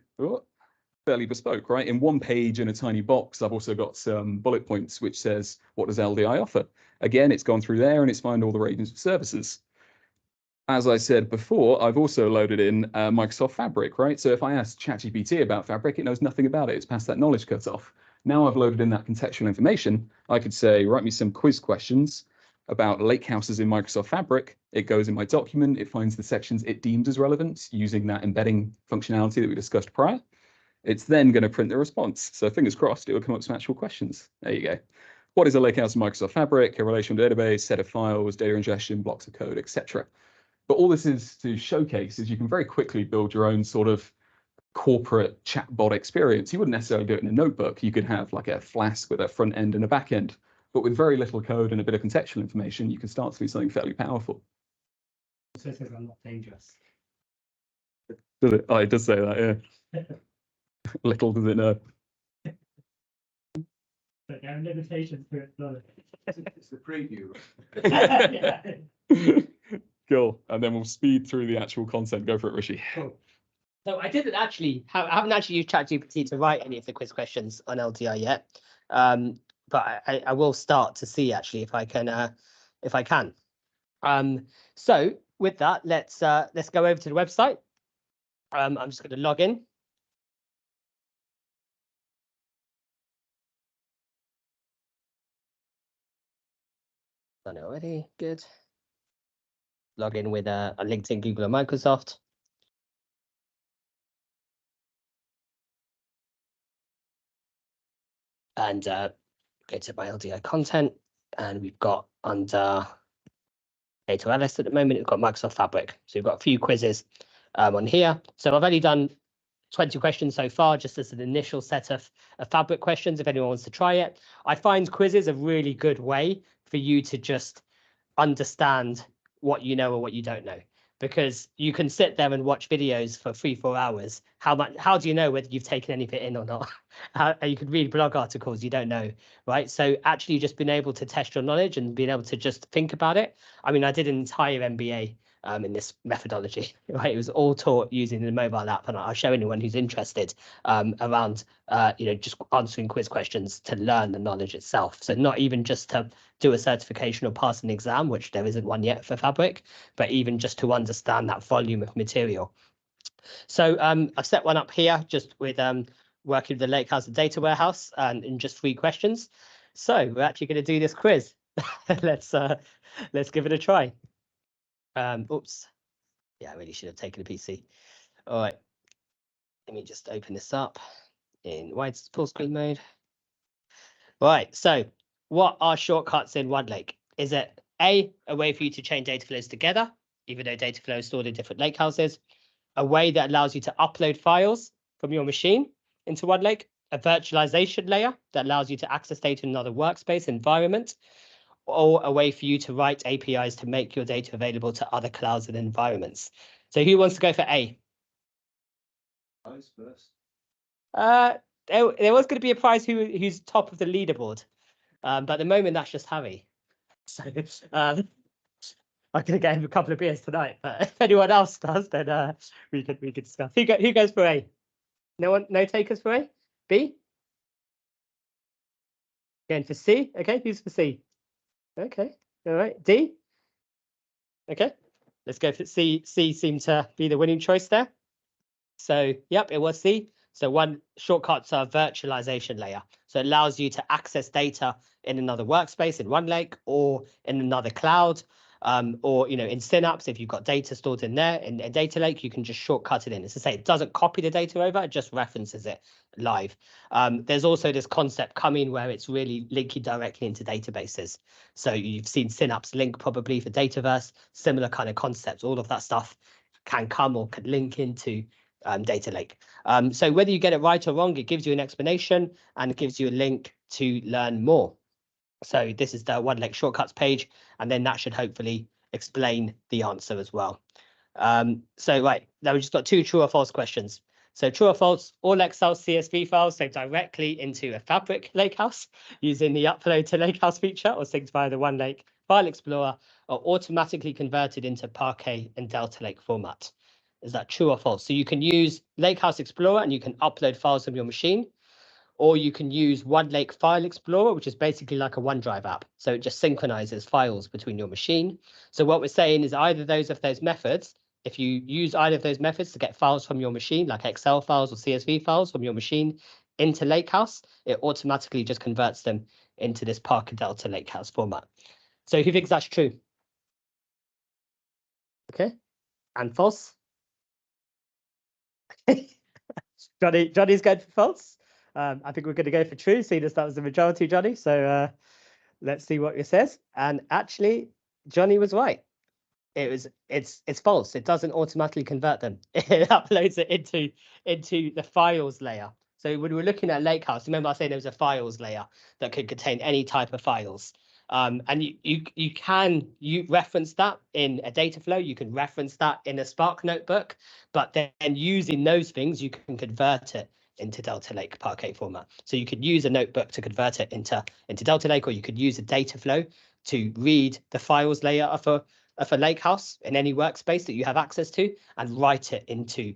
bespoke, right? In one page in a tiny box, I've also got some bullet points which says, what does LDI offer? Again, it's gone through there and it's found all the ratings of services. As I said before, I've also loaded in Microsoft Fabric, right? So if I ask ChatGPT about Fabric, it knows nothing about it. It's past that knowledge cutoff. Now I've loaded in that contextual information. I could say, write me some quiz questions about lake houses in Microsoft Fabric. It goes in my document. It finds the sections it deems as relevant using that embedding functionality that we discussed prior. It's then going to print the response. So fingers crossed, it will come up with some actual questions. There you go. What is a lakehouse in Microsoft Fabric? A relational database, set of files, data ingestion, blocks of code, etc. But all this is to showcase is you can very quickly build your own sort of corporate chatbot experience. You wouldn't necessarily do it in a notebook. You could have like a Flask with a front end and a back end. But with very little code and a bit of contextual information, you can start to do something fairly powerful. So it says I'm not dangerous. Does it? Oh, it does say that, yeah. Little does it know. But there are limitations to its knowledge. It's the preview. Yeah. Cool. And then we'll speed through the actual content. Go for it, Rishi. Cool. So I haven't actually used ChatGPT to write any of the quiz questions on LDI yet. But I will start to see actually if I can. So with that, let's go over to the website. I'm just going to log in. Done it already. Good. Log in with a LinkedIn, Google, or Microsoft. And go to my LDI content, and we've got under data analyst at the moment, we've got Microsoft Fabric. So we've got a few quizzes on here. So I've only done 20 questions so far, just as an initial set of Fabric questions, if anyone wants to try it. I find quizzes a really good way for you to just understand what you know or what you don't know, because you can sit there and watch videos for 3-4 hours. How do you know whether you've taken any of it in or not? You could read blog articles, you don't know, right? So actually just being able to test your knowledge and being able to just think about it. I mean, I did an entire MBA in this methodology, right? It was all taught using the mobile app, and I'll show anyone who's interested around, just answering quiz questions to learn the knowledge itself. So not even just to do a certification or pass an exam, which there isn't one yet for Fabric, but even just to understand that volume of material. So I've set one up here just with working with the Lakehouse and Data Warehouse and in just 3 questions. So we're actually going to do this quiz. Let's give it a try. Oops. Yeah, I really should have taken a PC. All right. Let me just open this up in full screen mode. Right. So what are shortcuts in OneLake? Is it a way for you to chain data flows together, even though data flow is stored in different lakehouses? a way that allows you to upload files from your machine into OneLake, a virtualization layer that allows you to access data in another workspace environment, or a way for you to write APIs to make your data available to other clouds and environments. So who wants to go for A? Guys first. There was going to be a prize who's top of the leaderboard, but at the moment that's just Harry. So I'm going to get him a couple of beers tonight. But if anyone else does, then we could discuss. Who goes for A? No one, no takers for A. B. Going for C. Okay, who's for C? Okay, all right. D. Okay, let's go for C. C seemed to be the winning choice there. So yep, it was C. So one shortcut's a virtualization layer. So it allows you to access data in another workspace in OneLake or in another cloud, or in Synapse, if you've got data stored in there in a data lake, you can just shortcut it in. It's to say it doesn't copy the data over, it just references it live. There's also this concept coming where it's really linking directly into databases. So you've seen Synapse link probably for Dataverse, similar kind of concepts. All of that stuff can come or could link into data lake. So whether you get it right or wrong, it gives you an explanation and it gives you a link to learn more. So this is the OneLake shortcuts page, and then that should hopefully explain the answer as well. So right, now we've just got 2 true or false questions. So true or false, all Excel CSV files save directly into a Fabric Lakehouse using the upload to Lakehouse feature or synced via the OneLake File Explorer are automatically converted into Parquet and Delta Lake format. Is that true or false? So you can use Lakehouse Explorer and you can upload files from your machine, or you can use OneLake File Explorer, which is basically like a OneDrive app. So it just synchronizes files between your machine. So what we're saying is either of those methods, if you use either of those methods to get files from your machine, like Excel files or CSV files from your machine into Lakehouse, it automatically just converts them into this Parquet Delta Lakehouse format. So who thinks that's true? Okay, and false? Johnny's going for false. I think we're going to go for true, seeing as that was the majority, Johnny. So let's see what it says. And actually, Johnny was right. It's false. It doesn't automatically convert them. It uploads it into the files layer. So when we're looking at Lakehouse, remember I said there was a files layer that could contain any type of files. And you can reference that in a data flow. You can reference that in a Spark notebook, but then using those things, you can convert it into Delta Lake Parquet format. So you could use a notebook to convert it into Delta Lake, or you could use a data flow to read the files layer of a Lakehouse in any workspace that you have access to and write it into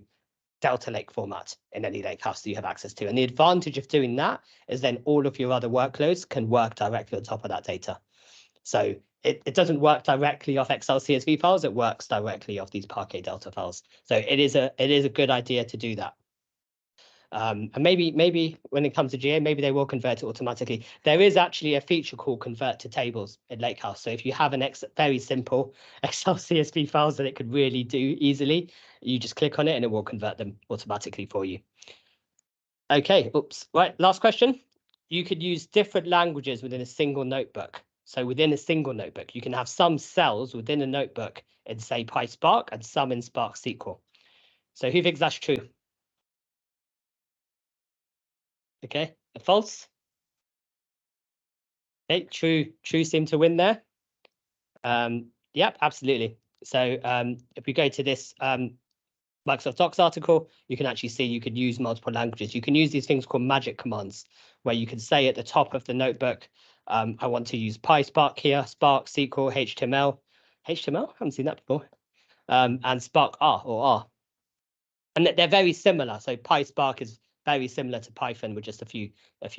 Delta Lake format in any Lakehouse that you have access to. And the advantage of doing that is then all of your other workloads can work directly on top of that data. So it doesn't work directly off Excel CSV files, it works directly off these Parquet Delta files. So it is a good idea to do that. And maybe when it comes to GA, maybe they will convert it automatically. There is actually a feature called convert to tables in Lakehouse. So if you have an very simple Excel CSV files that it could really do easily, you just click on it and it will convert them automatically for you. Okay, oops, right, last question. You could use different languages within a single notebook. So within a single notebook, you can have some cells within a notebook in, say, PySpark and some in Spark SQL. So who thinks that's true? Okay, false. Okay, true seem to win there. Yep, absolutely. So if we go to this Microsoft Docs article, you can actually see you could use multiple languages. You can use these things called magic commands, where you can say at the top of the notebook, I want to use PySpark here, Spark, SQL, HTML. HTML? I haven't seen that before. And Spark R or R. And they're very similar. So PySpark is very similar to Python with just a few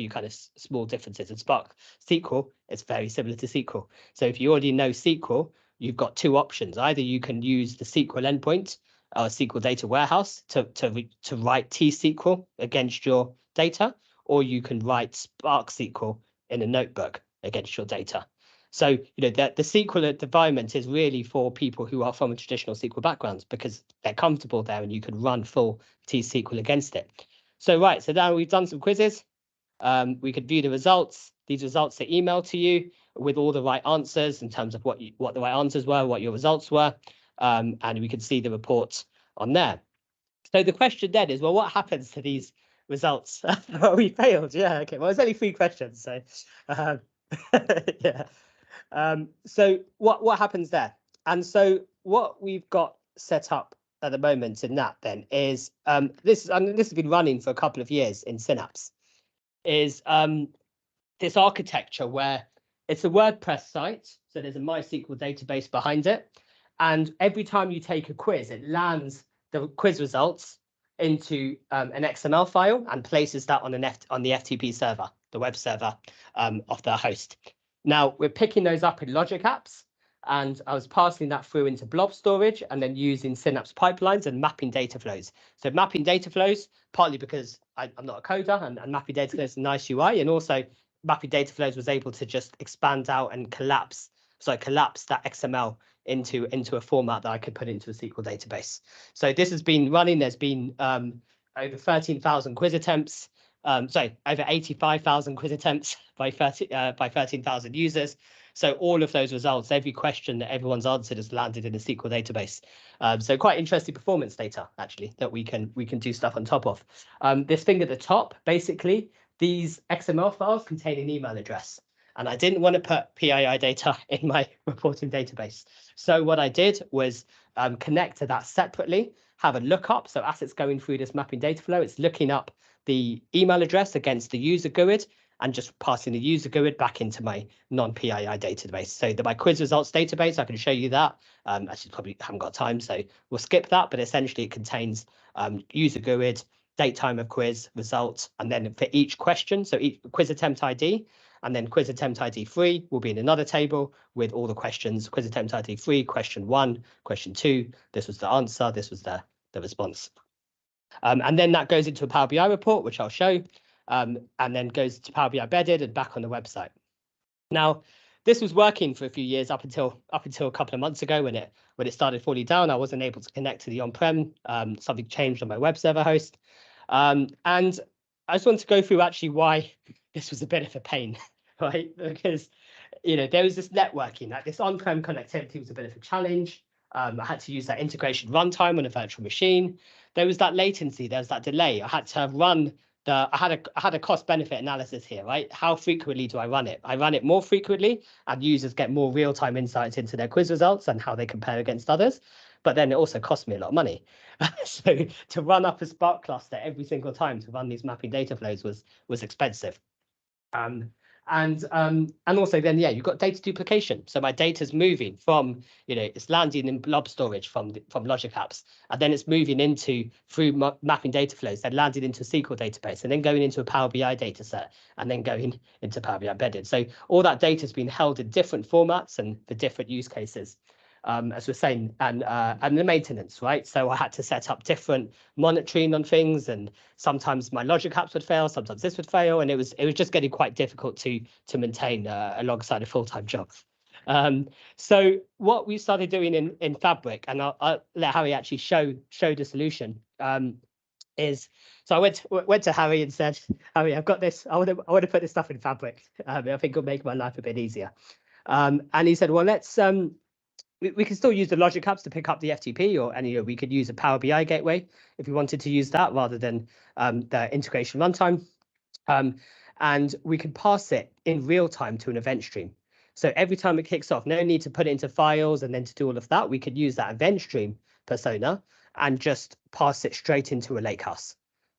kind of small differences. And Spark SQL is very similar to SQL. So if you already know SQL, you've got 2 options. Either you can use the SQL endpoint or SQL data warehouse to write T-SQL against your data, or you can write Spark SQL in a notebook against your data. So, the SQL environment is really for people who are from a traditional SQL background because they're comfortable there and you can run full T-SQL against it. So, right, so now we've done some quizzes. We could view the results. These results are emailed to you with all the right answers in terms of what the right answers were, what your results were, and we could see the reports on there. So the question then is, well, what happens to these results? Well, we failed. Yeah. Okay. Well, it's only 3 questions. So, yeah. So what happens there? And so what we've got set up at the moment in that then is this has been running for a couple of years in Synapse, is this architecture where it's a WordPress site. So there's a MySQL database behind it. And every time you take a quiz, it lands the quiz results into an XML file and places that on the FTP server, the web server of the host. Now we're picking those up in Logic Apps, and I was passing that through into blob storage and then using Synapse pipelines and mapping data flows. So mapping data flows, partly because I'm not a coder and mapping data flows is a nice UI, and also mapping data flows was able to just expand out and collapse that XML into a format that I could put into a SQL database. So this has been running. There's been over 13,000 quiz attempts. Over 85,000 quiz attempts by 13,000 users. So all of those results, every question that everyone's answered has landed in a SQL database. So quite interesting performance data, actually, that we can do stuff on top of. This thing at the top, basically, these XML files contain an email address. And I didn't want to put PII data in my reporting database. So what I did was connect to that separately, have a lookup. So as it's going through this mapping data flow, it's looking up the email address against the user GUID and just passing the user GUID back into my non-PII database. So my quiz results database, I can show you that. Actually, probably haven't got time, so we'll skip that. But essentially, it contains user GUID, date time of quiz, result, and then for each question, so each quiz attempt ID, and then quiz attempt ID 3 will be in another table with all the questions. Quiz attempt ID 3, question 1, question 2. This was the answer. This was the response. And then that goes into a Power BI report, which I'll show, and then goes to Power BI embedded and back on the website. Now, this was working for a few years up until a couple of months ago when it started falling down. I wasn't able to connect to the on-prem. Something changed on my web server host, and I just wanted to go through actually why this was a bit of a pain, right? Because there was this networking, like this on-prem connectivity was a bit of a challenge. I had to use that integration runtime on a virtual machine. There was that latency, there's that delay. I had to run I had a cost benefit analysis here, right? How frequently do I run it? I run it more frequently and users get more real-time insights into their quiz results and how they compare against others. But then it also cost me a lot of money. So to run up a Spark cluster every single time to run these mapping data flows was expensive. And also then, yeah, you've got data duplication. So my data's moving from, it's landing in blob storage from Logic Apps, and then it's moving through mapping data flows, then landing into a SQL database, and then going into a Power BI data set, and then going into Power BI embedded. So all that data has been held in different formats and for different use cases. As we're saying, and the maintenance, right? So I had to set up different monitoring on things, and sometimes my Logic Apps would fail, sometimes this would fail, and it was just getting quite difficult to maintain alongside a full-time job. So what we started doing in Fabric, and I'll let Harry actually show the solution. Is so I went to Harry and said, Harry, I've got this. I want to put this stuff in Fabric. I think it'll make my life a bit easier. And he said, well, let's we can still use the Logic Apps to pick up the FTP, and we could use a Power BI gateway if we wanted to use that rather than the integration runtime. And we can pass it in real time to an event stream. So every time it kicks off, no need to put it into files and then to do all of that. We could use that event stream persona and just pass it straight into a lakehouse.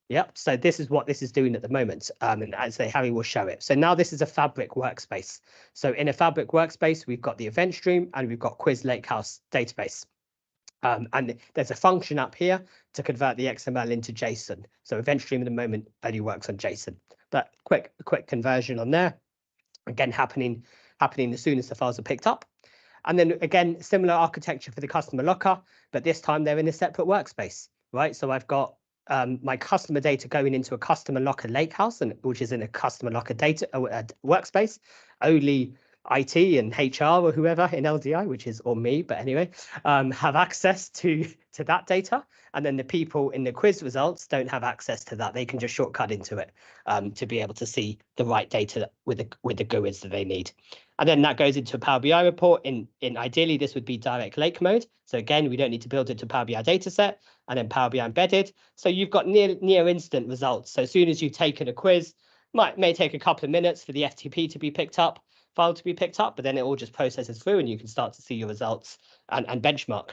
Yep. So this is what this is doing at the moment. And as Harry will show it. So now this is a Fabric workspace. So in a Fabric workspace, we've got the event stream and we've got Quiz Lakehouse database. And there's a function up here to convert the XML into JSON. So event stream at the moment only works on JSON. But quick conversion on there. Again, happening as soon as the files are picked up. And then again, similar architecture for the customer locker, but this time they're in a separate workspace, right? So I've got my customer data going into a customer locker lakehouse, which is in a customer locker data workspace. Only IT and HR or whoever in LDI, which is or me, but anyway, have access to that data, and then the people in the quiz results don't have access to that. They can just shortcut into it to be able to see the right data with the GUIs that they need. And then that goes into a Power BI report. In ideally, this would be direct lake mode. So again, we don't need to build it to Power BI dataset, and then Power BI embedded. So you've got near instant results. So as soon as you've taken a quiz, may take a couple of minutes for the FTP to be picked up, file to be picked up, but then it all just processes through and you can start to see your results and benchmark.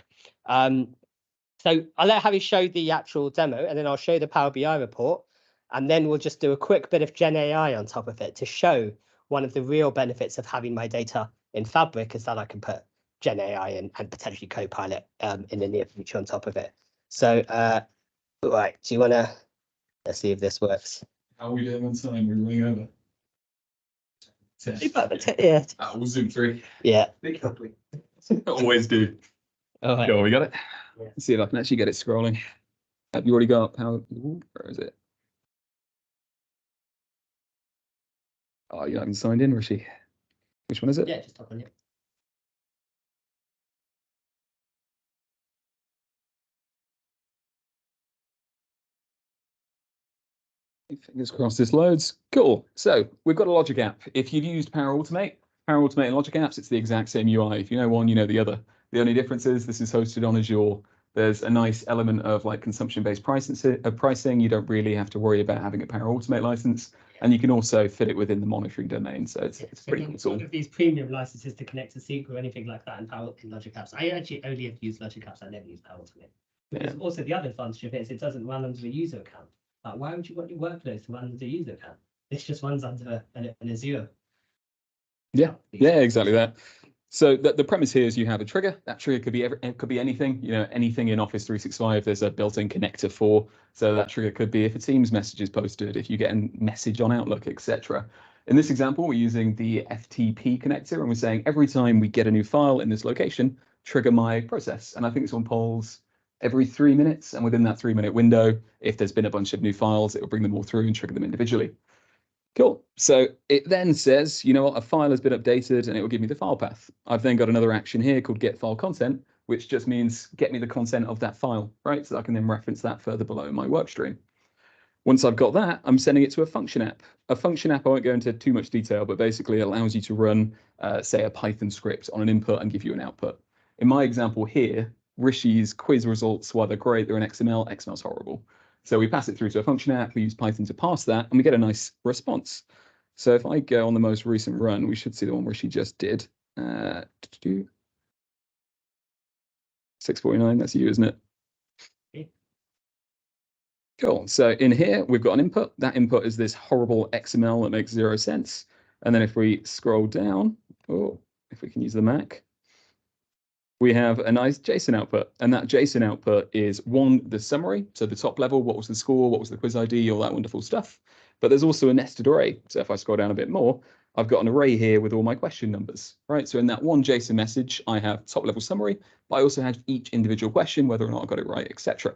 So I'll let Harry show the actual demo, and then I'll show the Power BI report, and then we'll just do a quick bit of Gen AI on top of it to show one of the real benefits of having my data in Fabric is that I can put Gen AI and potentially Copilot in the near future on top of it. So, right, do you want to, let's see if this works. How are we doing on time? We're running over. Yeah. We'll zoom through. Yeah. Always do. All right. Sure, we got it. Yeah. Let's see if I can actually get it scrolling. Have you already got how? Where is it? Oh, you haven't signed in, Rishi. Which one is it? Yeah, just tap on it. Fingers crossed this loads. Cool. So we've got a logic app. If you've used Power Automate and logic apps, it's the exact same UI. If you know one, you know the other. The only difference is this is hosted on Azure. There's a nice element of like consumption-based pricing. You don't really have to worry about having a Power Automate license, and you can also fit it within the monitoring domain. So it's pretty cool. Sort of these premium licenses to connect to SQL or anything like that in logic apps. I actually only have used logic apps. I never use Power Automate. Because also the other advantage of it is it doesn't run under a user account. Like, why would you want your workloads to run under a user account? This just runs under an Azure. Yeah, exactly that. So the premise here is you have a trigger. That trigger could be anything. You know, anything in Office 365. There's a built-in connector for. So that trigger could be if a Teams message is posted, if you get a message on Outlook, etc. In this example, we're using the FTP connector, and we're saying every time we get a new file in this location, trigger my process. And I think this one polls every 3 minutes, and within that 3-minute window, if there's been a bunch of new files, it will bring them all through and trigger them individually. Cool. So it then says, you know what, a file has been updated, and it will give me the file path. I've then got another action here called get file content, which just means get me the content of that file, right? So I can then reference that further below in my work stream. Once I've got that, I'm sending it to a function app. A function app, I won't go into too much detail, but basically allows you to run, say, a Python script on an input and give you an output. In my example here, Rishi's quiz results, while they're great, they're in XML. XML's horrible. So we pass it through to a function app, we use Python to parse that, and we get a nice response. So if I go on the most recent run, we should see the one Rishi just did. 649, that's you, isn't it? Yeah. Cool. So in here, we've got an input. That input is this horrible XML that makes 0 sense. And then if we scroll down, if we can use the Mac, we have a nice JSON output, and that JSON output is the summary, so the top level, what was the score, what was the quiz ID, all that wonderful stuff. But there's also a nested array. So if I scroll down a bit more, I've got an array here with all my question numbers, right? So in that one JSON message, I have top level summary, but I also have each individual question, whether or not I got it right, etc.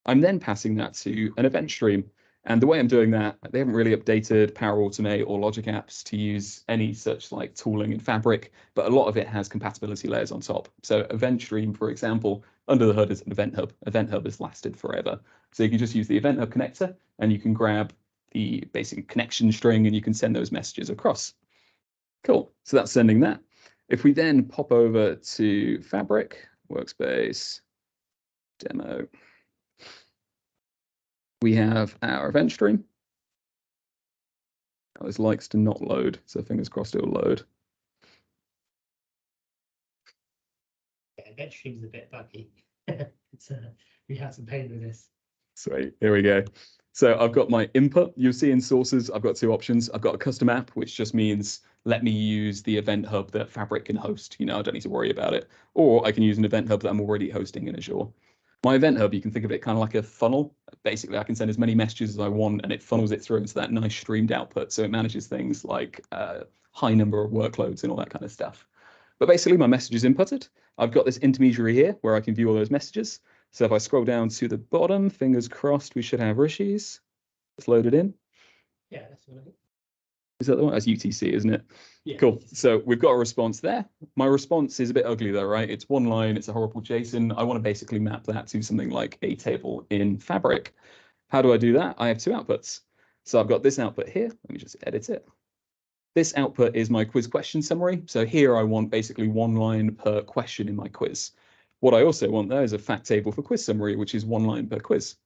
I'm then passing that to an event stream. And the way I'm doing that, they haven't really updated Power Automate or Logic apps to use any such like tooling in Fabric, but a lot of it has compatibility layers on top. So Event Stream, for example, under the hood is an Event Hub. Event Hub has lasted forever. So you can just use the Event Hub connector, and you can grab the basic connection string, and you can send those messages across. Cool. So that's sending that. If we then pop over to Fabric, Workspace, Demo, we have our event stream. Now this likes to not load, so fingers crossed it'll load. Yeah, event stream's a bit buggy. We have some pain with this. Sweet, here we go. So I've got my input. You'll see in sources, I've got two options. I've got a custom app, which just means let me use the event hub that Fabric can host. You know, I don't need to worry about it. Or I can use an event hub that I'm already hosting in Azure. My event hub, you can think of it kind of like a funnel. Basically, I can send as many messages as I want, and it funnels it through into that nice streamed output. So it manages things like high number of workloads and all that kind of stuff. But basically, my message is inputted. I've got this intermediary here where I can view all those messages. So if I scroll down to the bottom, fingers crossed, we should have Rishi's. It's loaded in. Yeah, that's what I think. Is that the one? That's UTC, isn't it? Yeah. Cool. So we've got a response there. My response is a bit ugly though, right? It's one line, it's a horrible JSON. I want to basically map that to something like a table in Fabric. How do I do that? I have two outputs. So I've got this output here. Let me just edit it. This output is my quiz question summary. So here I want basically one line per question in my quiz. What I also want there is a fact table for quiz summary, which is one line per quiz.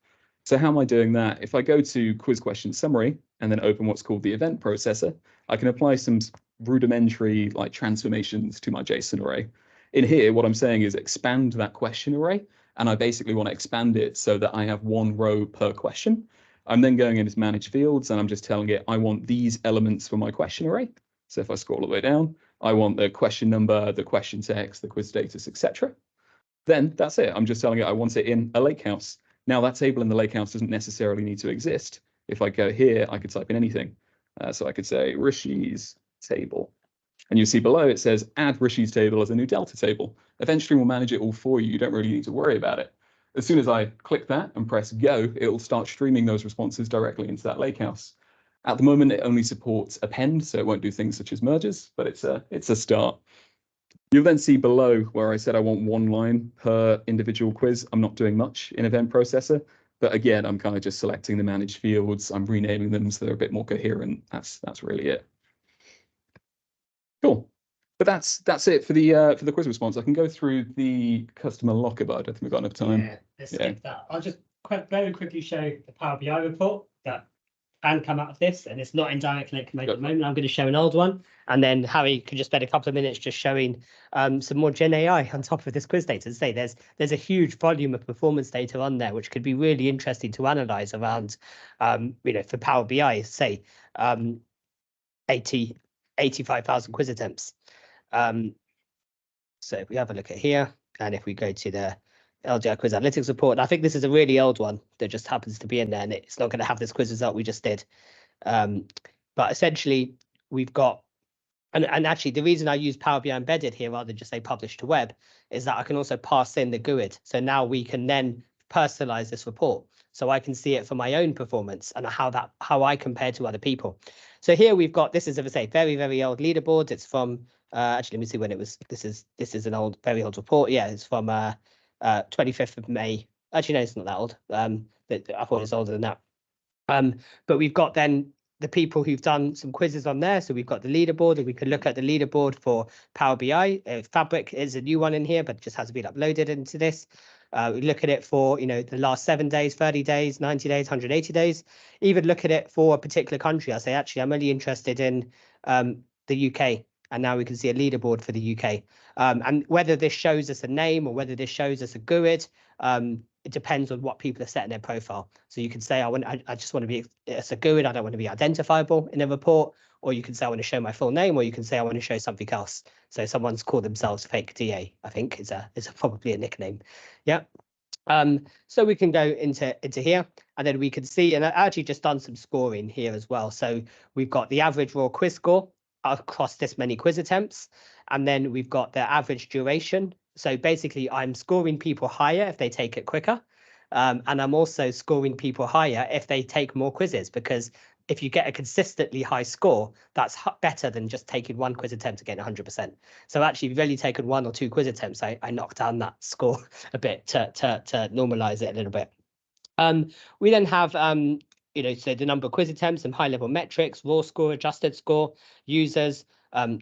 So how am I doing that? If I go to quiz question summary and then open what's called the event processor, I can apply some rudimentary like transformations to my JSON array. In here, what I'm saying is expand that question array. And I basically want to expand it so that I have one row per question. I'm then going into manage fields and I'm just telling it, I want these elements for my question array. So if I scroll all the way down, I want the question number, the question text, the quiz status, etc. Then that's it. I'm just telling it I want it in a lakehouse. Now that table in the lakehouse doesn't necessarily need to exist. If I go here, I could type in anything. So I could say Rishi's table. And you see below it says add Rishi's table as a new Delta table. Eventually we'll manage it all for you. You don't really need to worry about it. As soon as I click that and press go, it will start streaming those responses directly into that lakehouse. At the moment, it only supports append, so it won't do things such as merges, but it's a start. You'll then see below where I said I want one line per individual quiz. I'm not doing much in Event Processor, but again, I'm kind of just selecting the managed fields. I'm renaming them so they're a bit more coherent. That's really it. Cool. But that's it for the quiz response. I can go through the customer locker, but I don't think we've got enough time. Yeah, let's skip that. I'll just very quickly show the Power BI report that can come out of this, and it's not in direct link mode at the moment. I'm going to show an old one, and then Harry can just spend a couple of minutes just showing some more Gen AI on top of this quiz data. To say there's a huge volume of performance data on there, which could be really interesting to analyze around, for Power BI, say 85,000 quiz attempts. So if we have a look at here, and if we go to the LDI quiz analytics report, and I think this is a really old one that just happens to be in there, and it's not going to have this quiz result we just did. But essentially, we've got, and actually the reason I use Power BI embedded here rather than just say publish to web is that I can also pass in the GUID. So now we can then personalize this report. So I can see it for my own performance and how I compare to other people. So here we've got, this is, as I say, very, very old leaderboard. It's from, actually, let me see when it was. This is an old, very old report. Yeah, it's from 25th of May. Actually, no, it's not that old. But I thought it was older than that. But we've got then the people who've done some quizzes on there. So we've got the leaderboard, and we can look at the leaderboard for Power BI. Fabric is a new one in here, but it just hasn't been uploaded into this. We look at it for, the last 7 days, 30 days, 90 days, 180 days. Even look at it for a particular country. I say, actually, I'm only interested in the UK. And now we can see a leaderboard for the UK. And whether this shows us a name or whether this shows us a GUID, it depends on what people are setting their profile. So you can say, I just want to be, it's a GUID, I don't want to be identifiable in a report, or you can say I want to show my full name, or you can say I want to show something else. So someone's called themselves fake DA, I think is probably a nickname. Yeah. So we can go into here, and then we can see, and I actually just done some scoring here as well. So we've got the average raw quiz score across this many quiz attempts, and then we've got the average duration. So basically I'm scoring people higher if they take it quicker, and I'm also scoring people higher if they take more quizzes, because if you get a consistently high score, that's better than just taking one quiz attempt to get 100%. So actually, if you've only taken 1 or 2 quiz attempts, I knocked down that score a bit to normalize it a little bit. We then have, so the number of quiz attempts and high-level metrics, raw score, adjusted score, users,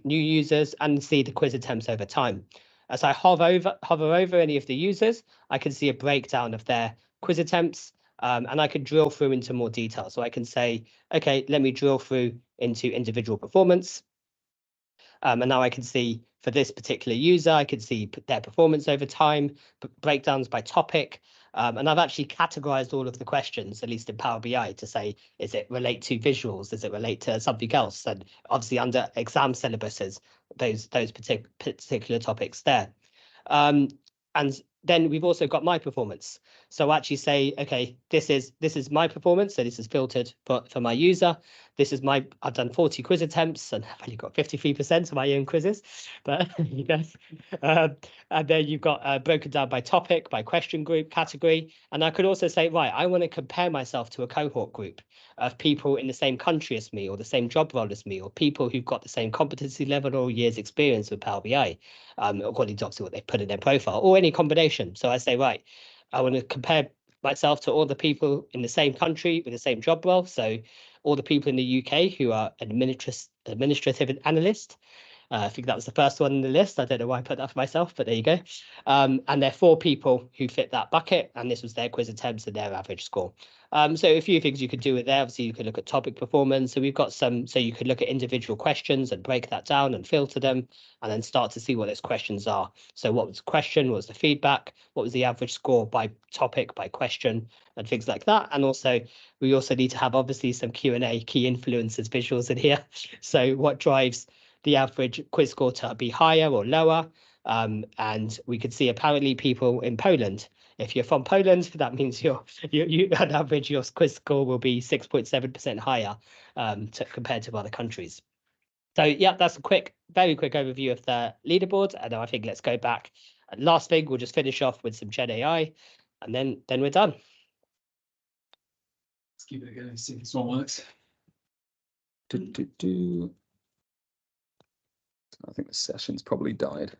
new users, and see the quiz attempts over time. As I hover over any of the users, I can see a breakdown of their quiz attempts. And I can drill through into more detail. So I can say, okay, let me drill through into individual performance. And now I can see for this particular user, I can see their performance over time, breakdowns by topic. And I've actually categorized all of the questions, at least in Power BI, to say, is it relate to visuals? Does it relate to something else? And obviously under exam syllabuses, those particular topics there. And then we've also got my performance. So actually say, okay, this is my performance. So this is filtered for my user. This is I've done 40 quiz attempts and I've only got 53% of my own quizzes, but you guys, and then you've got broken down by topic, by question group, category. And I could also say, right, I want to compare myself to a cohort group of people in the same country as me, or the same job role as me, or people who've got the same competency level or years experience with Power BI, according to obviously what they put in their profile, or any combination. So I say, right, I want to compare myself to all the people in the same country with the same job role. So all the people in the UK who are administrative analyst. I think that was the first one in the list. I don't know why I put that for myself, but there you go. And there are 4 people who fit that bucket, and this was their quiz attempts and their average score. So a few things you could do with there. Obviously, you could look at topic performance. So we've got some, so you could look at individual questions and break that down and filter them, and then start to see what those questions are. So what was the question? What was the feedback? What was the average score by topic, by question, and things like that. And also, we also need to have obviously some Q&A, key influencers visuals in here. So what drives the average quiz score to be higher or lower? And we could see apparently people in Poland. If you're from Poland, that means you on average your quiz score will be 6.7% higher compared to other countries. So yeah, that's a very quick overview of the leaderboard. And I think let's go back. And last thing, we'll just finish off with some Gen AI, and then we're done. Let's give it a go, see if this one works. I think the session's probably died.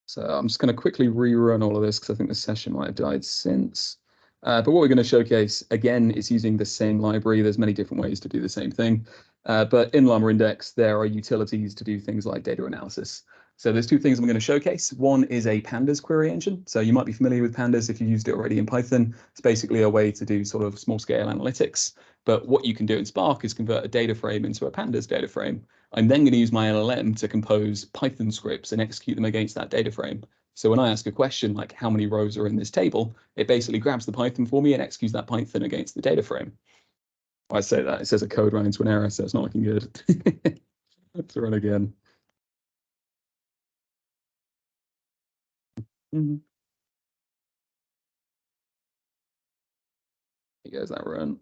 So I'm just going to quickly rerun all of this because I think the session might have died since. But what we're going to showcase, again, is using the same library. There's many different ways to do the same thing. But in Llama Index, there are utilities to do things like data analysis. So there's 2 things I'm going to showcase. One is a pandas query engine. So you might be familiar with pandas if you've used it already in Python. It's basically a way to do sort of small scale analytics. But what you can do in Spark is convert a data frame into a pandas data frame. I'm then going to use my LLM to compose Python scripts and execute them against that data frame. So when I ask a question like how many rows are in this table, it basically grabs the Python for me and executes that Python against the data frame. I say that, it says a code ran into an error, so it's not looking good. Let's run again. Here goes that run.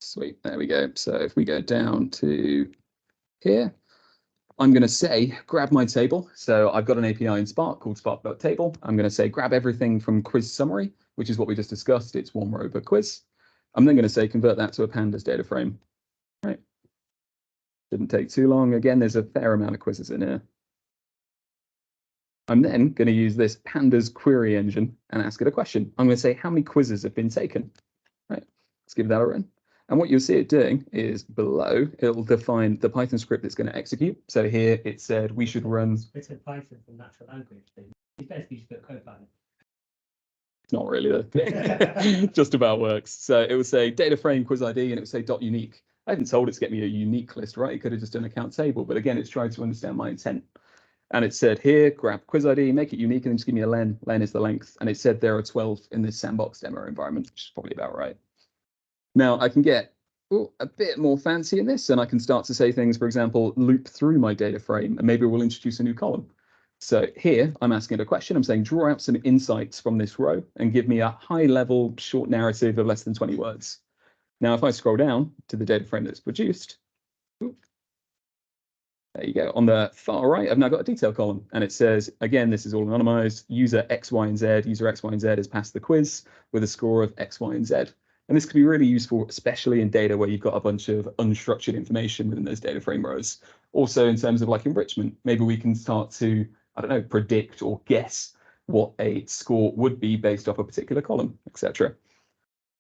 Sweet, there we go. So if we go down to here, I'm going to say, grab my table. So I've got an API in Spark called Spark.table. I'm going to say, grab everything from quiz summary, which is what we just discussed. It's 1 row per quiz. I'm then going to say, convert that to a pandas data frame. Right. Didn't take too long. Again, there's a fair amount of quizzes in here. I'm then going to use this pandas query engine and ask it a question. I'm going to say, how many quizzes have been taken? Right. Let's give that a run. And what you'll see it doing is below, it'll define the Python script it's going to execute. So here it said we should run. It's a Python from natural language thing. You basically just put Copilot. It's not really though. Just about works. So it would say data frame quiz ID and it would say .unique. I hadn't told it to get me a unique list, right? It could have just done a count table, but again, it's trying to understand my intent. And it said here, grab quiz ID, make it unique, and then just give me a len. Len is the length. And it said there are 12 in this sandbox demo environment, which is probably about right. Now I can get a bit more fancy in this, and I can start to say things, for example, loop through my data frame, and maybe we'll introduce a new column. So here I'm asking a question. I'm saying, draw out some insights from this row and give me a high level short narrative of less than 20 words. Now, if I scroll down to the data frame that's produced, there you go. On the far right, I've now got a detail column, and it says, again, this is all anonymized. User X, Y, and Z. User X, Y, and Z has passed the quiz with a score of X, Y, and Z. And this could be really useful, especially in data where you've got a bunch of unstructured information within those data frame rows. Also, in terms of like enrichment, maybe we can start to, I don't know, predict or guess what a score would be based off a particular column, etc.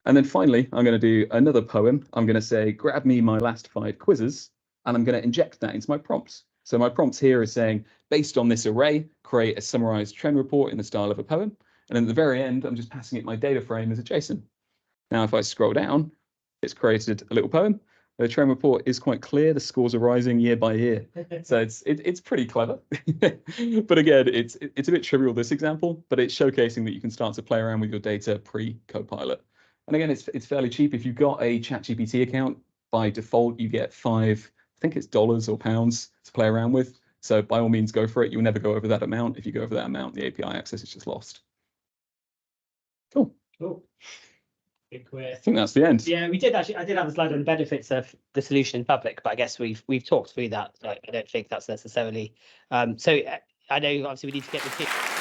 And then finally, I'm going to do another poem. I'm going to say, grab me my last 5 quizzes, and I'm going to inject that into my prompts. So my prompts here is saying, based on this array, create a summarized trend report in the style of a poem. And then at the very end, I'm just passing it my data frame as a JSON. Now, if I scroll down, it's created a little poem. The trend report is quite clear. The scores are rising year by year. So it's pretty clever. But again, it's a bit trivial, this example, but it's showcasing that you can start to play around with your data pre-Copilot. And again, it's fairly cheap. If you've got a ChatGPT account, by default, you get I think it's dollars or pounds to play around with. So by all means, go for it. You'll never go over that amount. If you go over that amount, the API access is just lost. Cool. Cool. I think that's the end. Yeah, we did actually. I did have a slide on the benefits of the solution in public, but I guess we've talked through that. Like, I don't think that's necessarily. So I know obviously we need to get the team.